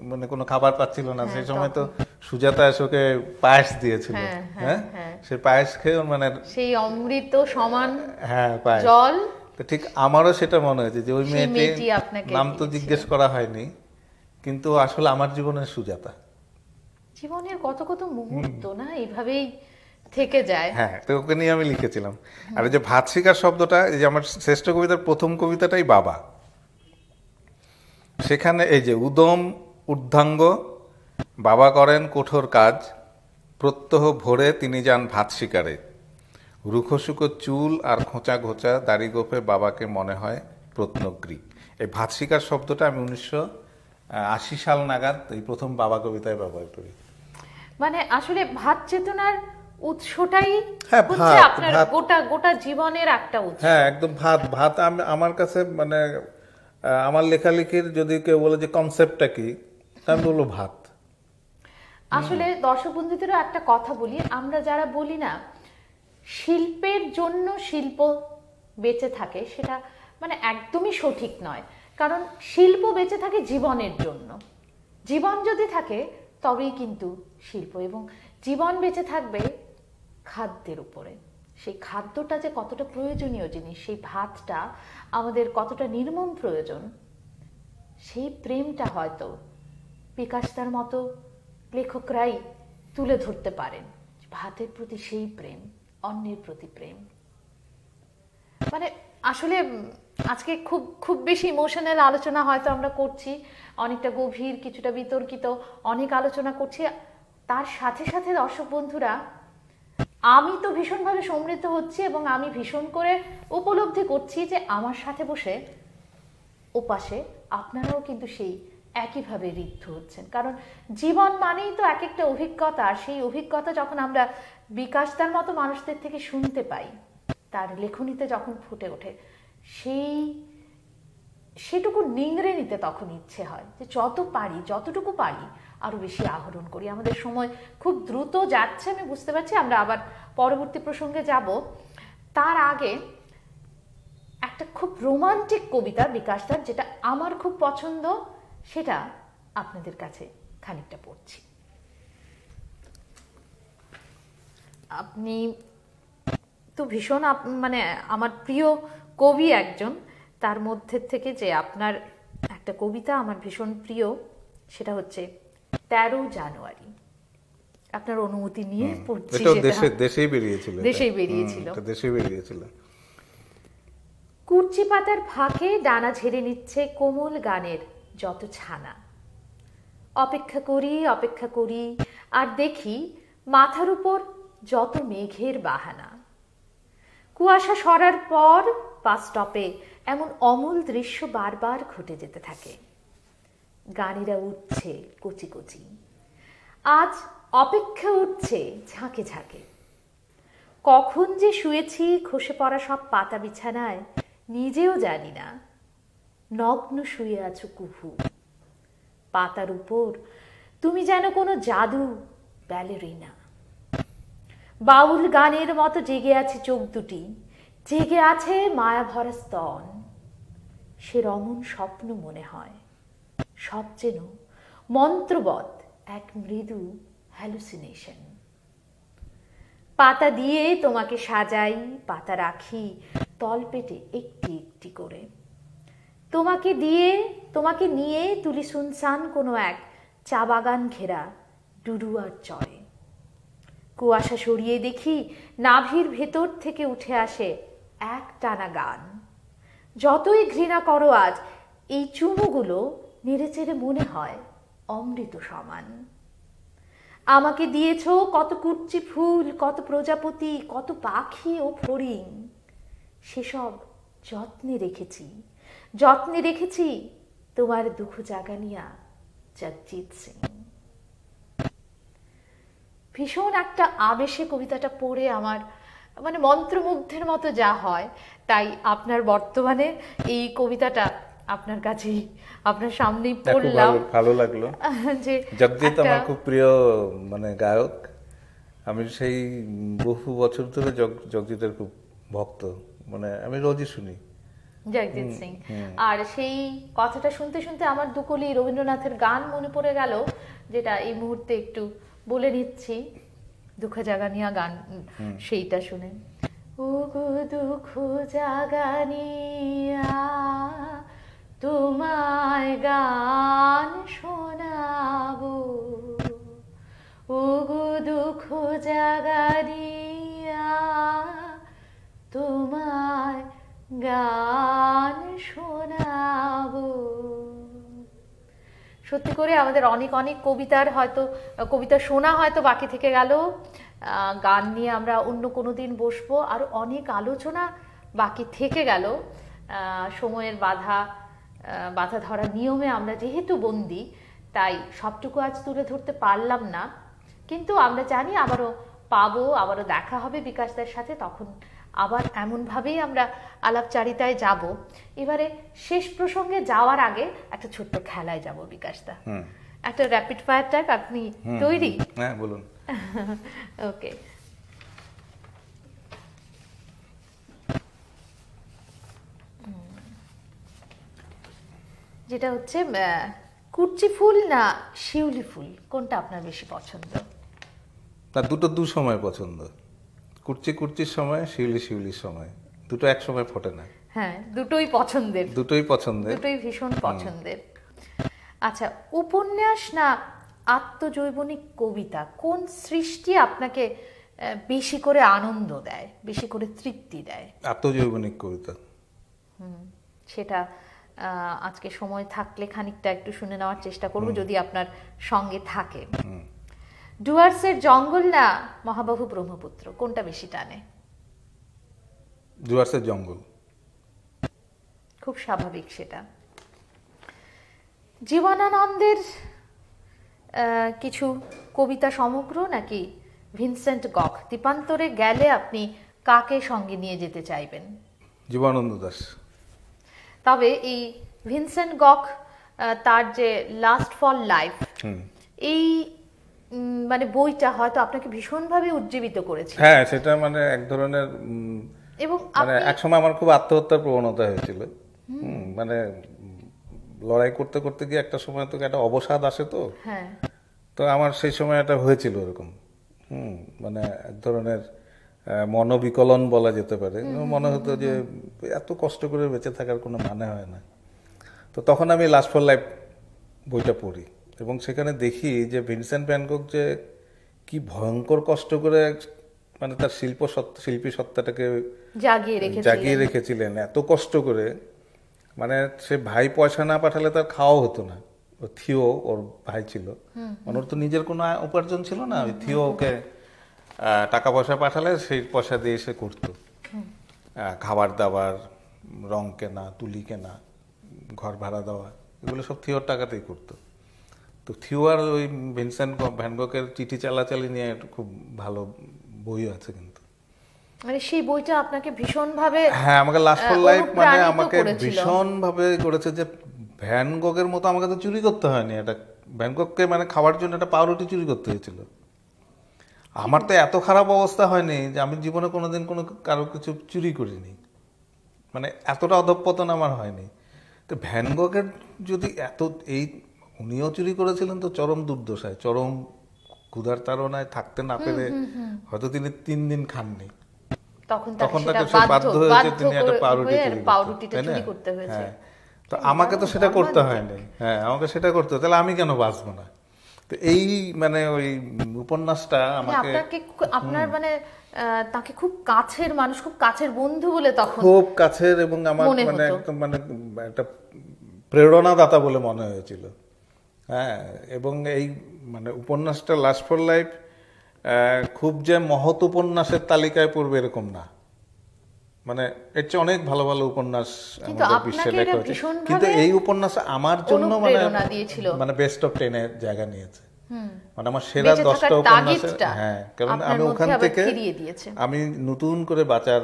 মানে কোনো খাবার পাচ্ছিল না, সেই সময় তো সুজাতা এসে ওকে পায়েস দিয়েছিল। হ্যাঁ, সেই পায়েস খেয়ে মানে সেই অমৃত সমান, হ্যাঁ, পায়েস জল। তো ঠিক আমারও সেটা মনে হয়েছে যে ওই মেয়েটি মেয়েটি আপনাকে নাম তো জিজ্ঞেস করা হয়নি, কিন্তু আসলে আমার জীবনের সুজাতা। জীবনের কত কত মুহূর্ত না এইভাবেই থেকে যায়। হ্যাঁ, তো ওকে নিয়ে আমি লিখেছিলাম। আর এই যে ভাত শিকার শব্দটা, এই যে আমার শ্রেষ্ঠ কবিতার প্রথম কবিতাটাই বাবা, সেখানে এই যে উদম ঊর্ধ্বাঙ্গ, বাবা করেন কঠোর কাজ, প্রত্যহ ভোরে তিনি যান ভাত শিকারে, রুখোশুকো চুল আর খোঁচা ঘোচা দাড়ি গোফে বাবাকে মনে হয় প্রত্নগ্রী। এই ভাত শিকার শব্দটা আমি 1980 সাল নাগাদ এই প্রথম বাবা কবিতায় ব্যবহার করি। মানে আসলে ভাত চেতনার উৎসটাই হ্যাঁ, হচ্ছে ভাত, আপনার ভাত। গোটা গোটা জীবনের একটা উৎস। হ্যাঁ, একদম ভাত। ভাত আমার কাছে মানে আমার লেখালেখির যদি কেউ বলে যে কনসেপ্টটা কি, আমি বলবো ভাত। আসলে দর্শক বন্ধুদেরও একটা কথা বলি, আমরা যারা বলি না শিল্পের জন্য শিল্প বেঁচে থাকে, সেটা মানে একদমই সঠিক নয়। কারণ শিল্প বেঁচে থাকে জীবনের জন্য। জীবন যদি থাকে তবেই কিন্তু শিল্প, এবং জীবন বেঁচে থাকবে খাদ্যের উপরে। সেই খাদ্যটা যে কতটা প্রয়োজনীয় জিনিস, সেই ভাতটা আমাদের কতটা নির্মম প্রয়োজন, সেই প্রেমটা হয়তো পিকাসোর মতো লেখকরাই তুলে ধরতে পারেন। ভাতের প্রতি সেই প্রেম, অন্যের প্রতি প্রেম। মানে আসলে আজকে খুব খুব বেশি ইমোশনাল আলোচনা হয়তো আমরা করছি, অনেকটা গভীর, কিছুটা বিতর্কিত, অনেক আলোচনা করছি। তার সাথে সাথে দর্শক বন্ধুরা, আমি তো ভীষণভাবে সমৃদ্ধ হচ্ছি, এবং আমি ভীষণ করে উপলব্ধি করছি যে আমার সাথে বসে ওপাশে আপনারাও কিন্তু সেই একইভাবে ঋদ্ধ হচ্ছেন। কারণ জীবন মানেই তো এক একটা অভিজ্ঞতা, আর সেই অভিজ্ঞতা যখন আমরা বিকাশদার মতো মানুষদের থেকে শুনতে পাই, তার লেখনীতে যখন ফুটে ওঠে, সেটুকু নিংড়ে নিতে তখন ইচ্ছে হয় যে যত পারি, যতটুকু পারি আরো বেশি আহরণ করি। আমাদের সময় খুব দ্রুত যাচ্ছে, আমি বুঝতে পারছি, আমরা আবার পরবর্তী প্রসঙ্গে যাব। তার আগে একটা খুব রোমান্টিক কবিতা বিকাশদার, যেটা আমার খুব পছন্দ, সেটা আপনাদের কাছে খানিকটা পড়ছি। আপনি তো ভীষণ মানে আমার প্রিয় কবি একজন, তার মধ্যে থেকে যে আপনার একটা কবিতা আমার ভীষণ প্রিয়, সেটা হচ্ছে 13 জানুয়ারি। আপনার অনুমতি নিয়ে পড়ছি। দেশেই বেরিয়েছিল, দেশেই বেরিয়েছিল। কুর্চি পাতার ফাঁকে ডানা ঝেড়ে নিচ্ছে কোমল গানের যত ছানা। অপেক্ষা করি আর দেখি মাথার উপর যত মেঘের বাহানা। কুয়াশা সরার পর বাস স্টপে এমন অমূল দৃশ্য বারবার ঘটে যেতে থাকে। গাড়িরা উঠছে কচি কচি, আজ অপেক্ষা উঠছে ঝাঁকে ঝাঁকে। কখন যে শুয়েছি খসে পড়া সব পাতা বিছানায় নিজেও জানি না। নগ্ন শুয়ে আছো কুহু, পাতার উপর তুমি যেন কোনো জাদু ব্যালেরিনা। বাউল গানের মতো জেগে আছে চোখ দুটি, জেগে আছে মায়া ভরা স্তন। সে রমণ স্বপ্ন মনে হয়, সব যেন মন্ত্রবৎ এক মৃদু হ্যালুসিনেশন। পাতা দিয়ে তোমাকে সাজাই, পাতা রাখি তলপেটে একটি একটি করে। তোমাকে নিয়ে তুলি সুনসান কোনো এক চা বাগান ঘেরা ডুডুয়ার চরে। কুয়াশা সরিয়ে দেখি নাভির ভেতর থেকে উঠে আসে এক টানা গান। যতই ঘৃণা করো আজ, এই চুমুগুলো নেড়েচেড়ে মনে হয় অমৃত সমান। আমাকে দিয়েছ কত কুচ্চি ফুল, কত প্রজাপতি, কত পাখি ও ফড়িং। সেসব যত্নে রেখেছি, যত্নে রেখেছি তোমার দুঃখ জাগানিয়া, জগজিৎ সিং। ভীষণ একটা আবেশে কবিতাটা পড়ে আমার মানে মন্ত্রমুগ্ধের মতো যা হয়, তাই আপনার বর্তমানে এই কবিতাটা আপনার কাছেই, আপনার সামনেই পড়লাম। ভালো লাগলো যে জগজিৎ আমার খুব প্রিয় মানে গায়ক। আমি সেই বহু বছর ধরে জগজিতের খুব ভক্ত, মানে আমি রোজই শুনি জগজিৎ সিং। আর সেই কথাটা শুনতে শুনতে আমার দুকলি রবীন্দ্রনাথের গান মনে পড়ে গেল, যেটা এই মুহূর্তে একটু বলে নিচ্ছি, দুঃখ জাগানিয়া গান, সেইটা শুনে। ও গো দুঃখ জাগানিয়া, তোমায় গান শোনাবো, ও গো দুঃখ জাগানিয়া, তোমায় গান শোনাবো। সত্যি করে আমাদের অনেক অনেক কবিতার হয়তো কবিতা শোনা হয়তো বাকি থেকে গেল, গান নিয়ে আমরা অন্য কোনো দিন বসবো, আর অনেক আলোচনা বাকি থেকে গেল। সময়ের বাধা ধরা নিয়মে আমরা যেহেতু বন্দি, তাই সবটুকু আজ তুলে ধরতে পারলাম না, কিন্তু আমরা জানি আবারও পাবো, আবারও দেখা হবে বিকাশদার সাথে, তখন আবার এমনভাবেই আমরা আলাপচারিতায় যাব। এবারে শেষ প্রসঙ্গে যাওয়ার আগে একটা ছোট্ট খেলায় যাব বিকাশদা, একটা র্যাপিড ফায়ার টাইপ। আপনি তৈরি? হ্যাঁ বলুন। ওকে, যেটা হচ্ছে কুরচি ফুল না শিউলি ফুল, কোনটা আপনার বেশি পছন্দ? না, দুটো দু সময় পছন্দ। কুরচির সময়, শিউলির সময়, দুটো এক সময় ফোটে না। হ্যাঁ, দুটোই পছন্দের, দুটোই ভীষণ পছন্দের। আচ্ছা, উপন্যাস না আত্মজৈবনিক কবিতা, কোন সৃষ্টি আপনাকে বেশি করে আনন্দ দেয়, বেশি করে তৃপ্তি দেয়? আত্মজৈবনিক কবিতা। সেটা আজকে সময় থাকলে খানিকটা একটু শুনে নেওয়ার চেষ্টা করব, যদি আপনার সঙ্গে থাকে। ডুয়ার্সের জঙ্গল না মহাবাহু ব্রহ্মপুত্র, কোনটা বেশি টানে? ডুয়ার্সের জঙ্গল। খুব স্বাভাবিক সেটা। জীবনানন্দের কিছু কবিতা সমগ্র নাকি ভিনসেন্ট গখ? দ্বীপান্তরে গেলে আপনি কাকে সঙ্গে নিয়ে যেতে চাইবেন? জীবনানন্দ দাশ। তবে এই ভিনসেন্ট গখ তার যে লাস্ট ফর লাইফ, এই মানে বইটা হয়তো আপনাকে ভীষণভাবে উজ্জীবিত করেছে। হ্যাঁ, সেটা মানে এক ধরনের, এবং মানে একসময় আমার খুব আত্মহত্যার প্রবণতা হয়েছিল। মানে লড়াই করতে করতে গিয়ে একটা সময় তো একটা অবসাদ আসে, তো হ্যাঁ, তো আমার সেই সময় একটা হয়েছিল এরকম, মানে এক ধরনের মনোবিকলন বলা যেতে পারে। মনে হতো যে এত কষ্ট করে বেঁচে থাকার কোনো মানে হয় না। তো তখন আমি লাস্ট ফর লাইফ বইটা পড়ি, এবং সেখানে দেখি যে ভিনসেন্ট ভ্যান গখ যে কি ভয়ঙ্কর কষ্ট করে মানে তার শিল্পী সত্তাটাকে জাগিয়ে রেখেছিলেন এত কষ্ট করে। মানে সে ভাই পয়সা না পাঠালে তার খাওয়া হতো না। ও থিও ওর ভাই ছিল, ওর তো নিজের কোনো উপার্জন ছিল না, ওই থিও ওকে টাকা পয়সা পাঠালে সেই পয়সা দিয়ে সে করতো খাবার দাবার, রং কেনা, তুলি কেনা, ঘর ভাড়া দেওয়া, এগুলো সব থিওর টাকাতেই করতো। তো থিও আর ওই ভিনসেন্ট ভ্যান গখের চিঠি চালাচালি নিয়ে একটা খুব ভালো বই আছে কিন্তু। মানে সেই বইটা আপনাকে ভীষণভাবে, হ্যাঁ, আমাকে লাস্ট ফর লাইফ মানে আমাকে ভীষণভাবে করেছে যে ভ্যান গখের মতো আমাকে তো চুরি করতে হয়নি। এটা ভ্যান গখকে মানে খাওয়ার জন্য একটা পাউরুটি চুরি করতে হয়েছিল। আমার তো এত খারাপ অবস্থা হয়নি যে আমি জীবনে কোনোদিন কোনো কারো কিছু চুরি করিনি, মানে এতটা অধঃপতন আমার হয়নি। তো ভ্যান গখের যদি এই উনিও চুরি করেছিলেন তো চরম দুর্দশায়, চরম ক্ষুধার তাড়নায় থাকতে না পেরে হয়তো তিনি 3 দিন খাননি, তখন তাকে সে বাধ্য হয়েছে তিনি একটা পাউরুটিটা চুরি করতে হয়েছে। তো আমাকে তো সেটা করতে হয়নি। হ্যাঁ, আমাকে সেটা করতে, তাহলে আমি কেন বাঁচবো না? তো এই মানে ওই উপন্যাসটা আমাকে, আপনার মানে তাকে খুব কাছের মানুষ, খুব কাছের বন্ধু বলে, তখন খুব কাছের, এবং আমার মানে একদম মানে একটা প্রেরণাদাতা বলে মনে হয়েছিল। হ্যাঁ, এবং এই মানে উপন্যাসটা লাস্ট ফর লাইফ খুব যে মহৎ উপন্যাসের তালিকায় পড়বে এরকম না। মানে এর চেয়ে অনেক ভালো ভালো উপন্যাস কিন্তু আমাদের বিশ্বে আপনাকে লেখা এটা হয়েছে, ভীষণভাবে কিন্তু এই উপন্যাস আমার জন্য মানে অনুপ্রেরণা দিয়েছিল। মানে বেস্ট অফ 10 এর জায়গা নিয়েছে। মানে আমার সেরা বেঁচে 10টা থাকার উপন্যাসের, তাগিদটা হ্যাঁ, কারণ আপনার আমি মধ্যে ওখান আবার থেকে ফিরিয়ে দিয়েছে। আমি নতুন করে বাঁচার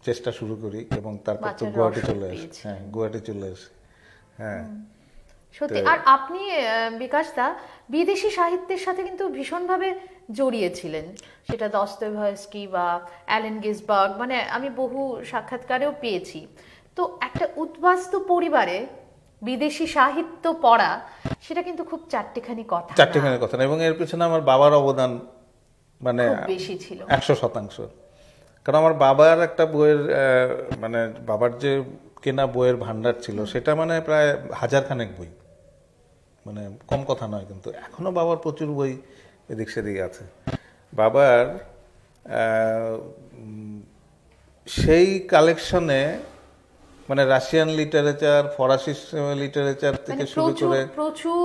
চেষ্টা শুরু করি এবং তারপর তো বাঁচার গুয়াহাটি রসদ চলে আসি। পেয়েছি। হ্যাঁ, গুয়াহাটি চলে আসি। হ্যাঁ, সত্যি। আর আপনি বিকাশ দা বিদেশি সাহিত্যের সাথে কিন্তু ভীষণভাবে জড়িয়েছিলেন, সেটা দস্তয়েভস্কি বা অ্যালেন গিন্সবার্গ, মানে আমি বহু সাক্ষাৎকারেও পেয়েছি। তো একটা উদ্বাস্তু পরিবারে বিদেশি সাহিত্য পড়া, সেটা কিন্তু খুব চারটিখানি কথা না, চারটিখানি কথা না, এবং এর পিছনে আমার বাবার অবদান মানে খুব বেশি ছিল। 100%। কারণ আমার বাবার একটা বইয়ের মানে বাবার যে কেনা বইয়ের ভান্ডার ছিল, সেটা মানে প্রায় 1000 খানেক বই, মানে কম কথা নয়। কিন্তু এখনো বাবার প্রচুর বই এদিক সেদিক আছে। বাবার সেই কালেকশনে মানে রাশিয়ান লিটারেচার, ফরাসি লিটারেচার থেকে শুরু করে,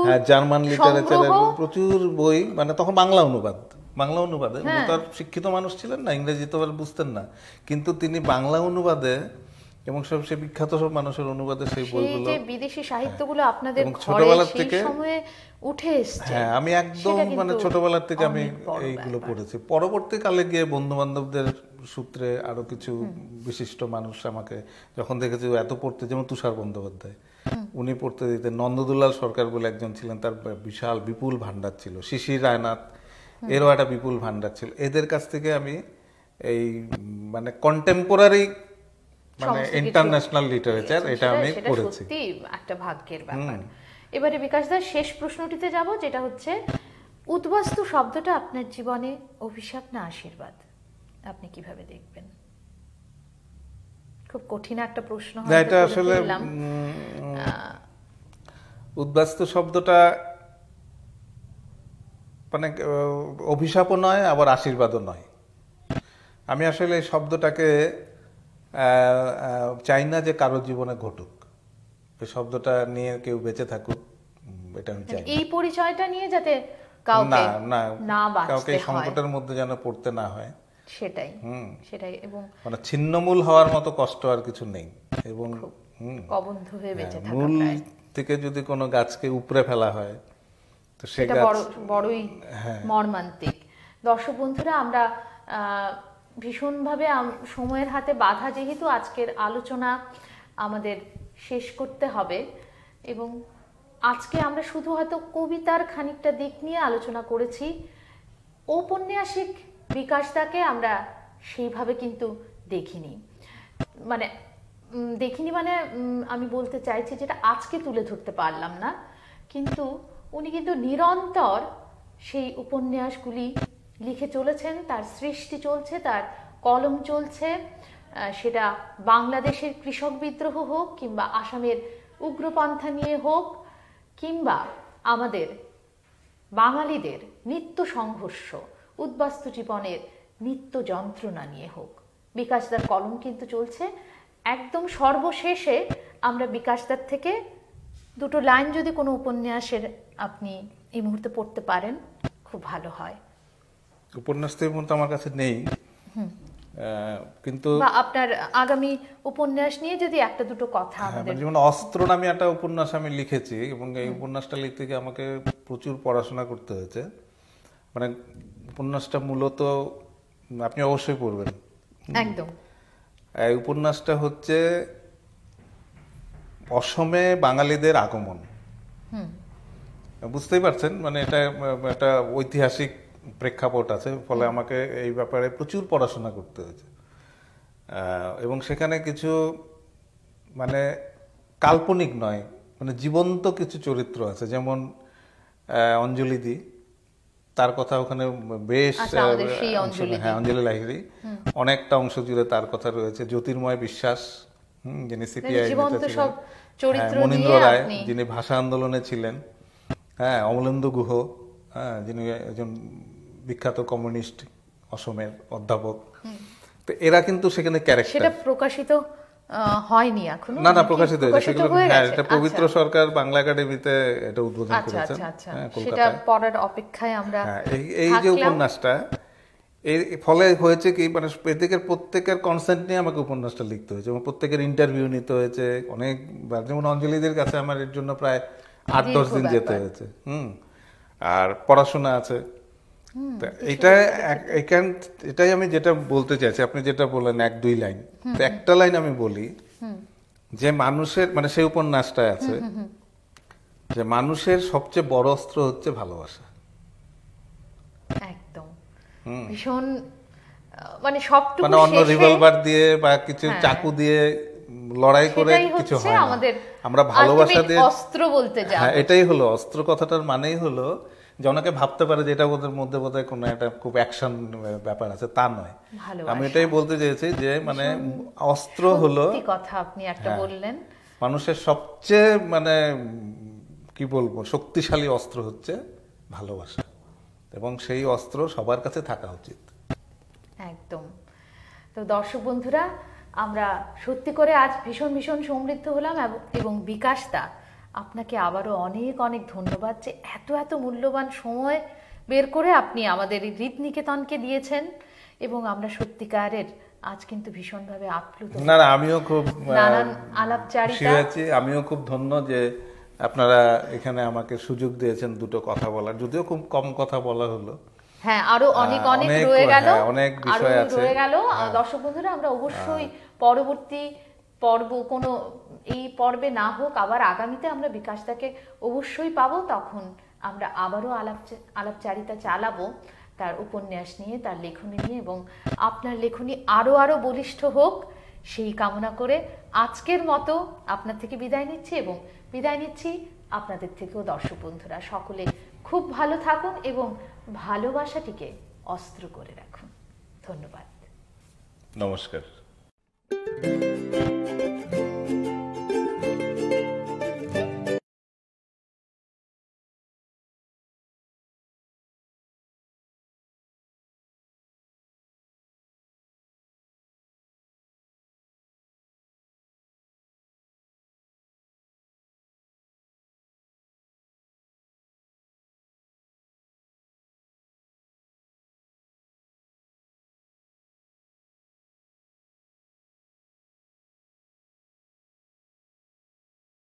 হ্যাঁ, জার্মান লিটারেচারের প্রচুর বই, মানে তখন বাংলা অনুবাদে, উনি তো আর শিক্ষিত মানুষ ছিলেন না, ইংরেজি তো আর বুঝতেন না, কিন্তু তিনি বাংলা অনুবাদে এবং সব সে বিখ্যাত সব মানুষের অনুবাদে সেই বইগুলো, যে বিদেশি সাহিত্যগুলো আপনাদের ছোটবেলার থেকে সময়ে উঠে এসেছে। হ্যাঁ, আমি একদম মানে ছোটবেলার থেকে আমি এইগুলো পড়েছি। পরবর্তীকালে গিয়ে বন্ধু বান্ধবদের সূত্রে আরো কিছু বিশিষ্ট মানুষ আমাকে যখন দেখেছি এত পড়তে, যেমন তুষার বন্দ্যোপাধ্যায়, উনি পড়তে দিতেন। নন্দদুলাল সরকার বলে একজন ছিলেন, তার বিশাল বিপুল ভান্ডার ছিল। শিশির রায়নাথ, এরও একটা বিপুল ভান্ডার ছিল। এদের কাছ থেকে আমি এই মানে কন্টেম্পোরারি মানে ইন্টারন্যাশনাল লিটারেচার এটা আমি পড়েছি। সত্যি একটা ভাগ্যের ব্যাপার। এবারে বিকাশ দাস শেষ প্রশ্নটিতে যাব, যেটা হচ্ছে উদ্বাস্তু শব্দটা আপনার জীবনে অভিশাপ না আশীর্বাদ, আপনি কিভাবে দেখবেন? খুব কঠিন একটা প্রশ্ন। এটা আসলে উদ্বাস্তু শব্দটা মানে অভিশাপও নয়, আবার আশীর্বাদও নয়। আমি আসলে এই শব্দটাকে চাই না যে কারো জীবনে ঘটুক, এই শব্দটা নিয়ে কেউ বেঁচে থাকুক, এটা আমি চাই। এই পরিচয়টা নিয়ে যাতে কাউকে না কাউকে এই সংকটের মধ্যে যেন পড়তে না হয়, সেটাই। এবং মানে ছিন্নমূল হওয়ার মতো কষ্ট আর কিছু নেই। এবং কবন্ধ হয়ে বেঁচে থাকা, মূল থেকে যদি কোনো গাছকে উপড়ে ফেলা হয় তো সেটা বড়ই মর্মান্তিক। দর্শক বন্ধুরা, আমরা ভীষণভাবে সময়ের হাতে বাধা, যেহেতু আজকের আলোচনা আমাদের শেষ করতে হবে, এবং আজকে আমরা শুধু হয়তো কবিতার খানিকটা দিক নিয়ে আলোচনা করেছি। ঔপন্যাসিক বিকাশ দাকে আমরা সেইভাবে কিন্তু দেখিনি, মানে আমি বলতে চাইছি যেটা আজকে তুলে ধরতে পারলাম না, কিন্তু উনি কিন্তু নিরন্তর সেই উপন্যাসগুলি লিখে চলেছেন, তার সৃষ্টি চলছে, তার কলম চলছে, সেটা বাংলাদেশের কৃষক বিদ্রোহ হোক, কিংবা আসামের উগ্রপন্থা নিয়ে হোক, কিংবা আমাদের বাঙালিদের নিত্য সংঘর্ষ, উদ্বাস্তু জীবনের নিত্য যন্ত্রণা নিয়ে হোক, বিকাশদার কলম কিন্তু চলছে। একদম সর্বশেষে আমরা বিকাশদার থেকে দুটো লাইন যদি কোনো উপন্যাসের আপনি এই মুহূর্তে পড়তে পারেন, খুব ভালো হয়। উপন্যাস তো এই মুহূর্তে আমার কাছে নেই, কিন্তু আপনার আগামী উপন্যাস নিয়ে যদি একটা দুটো কথা আমাদের, যেমন অস্ত্র নামে একটা উপন্যাস আমি লিখেছি, এবং এই উপন্যাসটা লিখতে গিয়ে আমাকে প্রচুর পড়াশোনা করতে হয়েছে। মানে উপন্যাসটা মূলত আপনি অবশ্যই পড়বেন একদম। এই উপন্যাসটা হচ্ছে অসমে বাঙালিদের আগমন। বুঝতেই পারছেন, মানে এটা একটা ঐতিহাসিক প্রেক্ষাপট আছে, ফলে আমাকে এই ব্যাপারে প্রচুর পড়াশোনা করতে হয়েছে। এবং সেখানে কিছু মানে কাল্পনিক নয়, মানে জীবন্ত কিছু চরিত্র আছে, যেমন অঞ্জলিদি, তার কথা ওখানে বেশ, হ্যাঁ, অঞ্জলি লাহিড়ী, অনেকটা অংশ জুড়ে তার কথা রয়েছে। জ্যোতির্ময় বিশ্বাস, যিনি সিপিআই নেতা ছিলেন, মনীন্দ্র রায়, যিনি ভাষা আন্দোলনে ছিলেন, হ্যাঁ, অমলেন্দু গুহ, হ্যাঁ, যিনি একজন বিখ্যাত কমিউনিস্ট অসমের অধ্যাপক। তো এরা কিন্তু সেখানে ক্যারেক্টার। সেটা প্রকাশিত হয়নি এখনো? না, প্রকাশিত হয়েছে। হ্যাঁ, এটা পবিত্র সরকার বাংলা একাডেমিতে এটা উদ্বোধন করেছেন, সেটা পড়ার অপেক্ষায় আমরা। এই যে উপন্যাসটা, এর ফলে হয়েছে কি, মানে এদিকের প্রত্যেকের কনসেন্ট নিয়ে আমাকে উপন্যাসটা লিখতে হয়েছে এবং প্রত্যেকের ইন্টারভিউ নিতে হয়েছে অনেকবার। যেমন অঞ্জলিদের কাছে আমার এর জন্য প্রায় 8-10 দিন যেতে হয়েছে। আর পড়াশোনা আছে। এটাই আমি যেটা বলতে চাইছি, আপনি যেটা বললেন 1-2 লাইন, তো একটা লাইন আমি বলি যে মানুষের, মানে সেই উপন্যাসটায় আছে যে মানুষের সবচেয়ে বড় অস্ত্র হচ্ছে ভালোবাসা। একদম ভীষণ, মানে সবটুকু মানে অন্য রিভলভার দিয়ে বা কিছু চাকু দিয়ে লড়াই করে কিছু হয় না, আমরা ভালোবাসা দিয়ে অস্ত্র বলতে যাব। হ্যাঁ, এটাই হলো অস্ত্র। কথাটার মানেই হলো যে অনেকে ভাবতে পারে যে এটা ওদের মধ্যে বোধহয় কোনো একটা খুব অ্যাকশন ব্যাপার আছে, তা নয়। আমি এটাই বলতে চেয়েছি যে মানে অস্ত্র হলো, কথা আপনি একটা বললেন, মানুষের সবচেয়ে মানে কি বলবো শক্তিশালী অস্ত্র হচ্ছে ভালোবাসা, এবং সেই অস্ত্র সবার কাছে থাকা উচিত। একদম। তো দর্শক বন্ধুরা, আমরা সত্যি করে আজ ভীষণ ভীষণ সমৃদ্ধ হলাম এবং বিকাশ দা, আপনাকে আবারও অনেক অনেক ধন্যবাদ যে এত এত মূল্যবান সময় বের করে আপনি আমাদের এই হৃদনিকেতনকে দিয়েছেন, এবং আমরা সত্যিকারের আজ কিন্তু ভীষণভাবে আপ্লুত। না, আমিও খুব নানান আলাপচারিতা, আমিও খুব ধন্য যে আপনারা এখানে আমাকে সুযোগ দিয়েছেন দুটো কথা বলার, যদিও খুব কম কথা বলা হলো। হ্যাঁ, আরো অনেক অনেক রয়ে গেল, অনেক বিষয় আছে। দর্শক বন্ধুরা, আমরা অবশ্যই পরবর্তী পর্ব, কোনো এই পর্বে না হোক, আবার আগামীতে আমরা বিকাশদাকে অবশ্যই পাবো। তখন আমরা আবারও আলাপচারিতা চালাবো তার উপন্যাস নিয়ে, তার লেখনী নিয়ে, এবং আপনার লেখনী আরো আরো বলিষ্ঠ হোক সেই কামনা করে আজকের মতো আপনার থেকে বিদায় নিচ্ছি, এবং বিদায় নিচ্ছি আপনাদের থেকেও। দর্শক বন্ধুরা সকলে খুব ভালো থাকুন এবং ভালোবাসাটিকে অস্ত্র করে রাখুন। ধন্যবাদ, নমস্কার।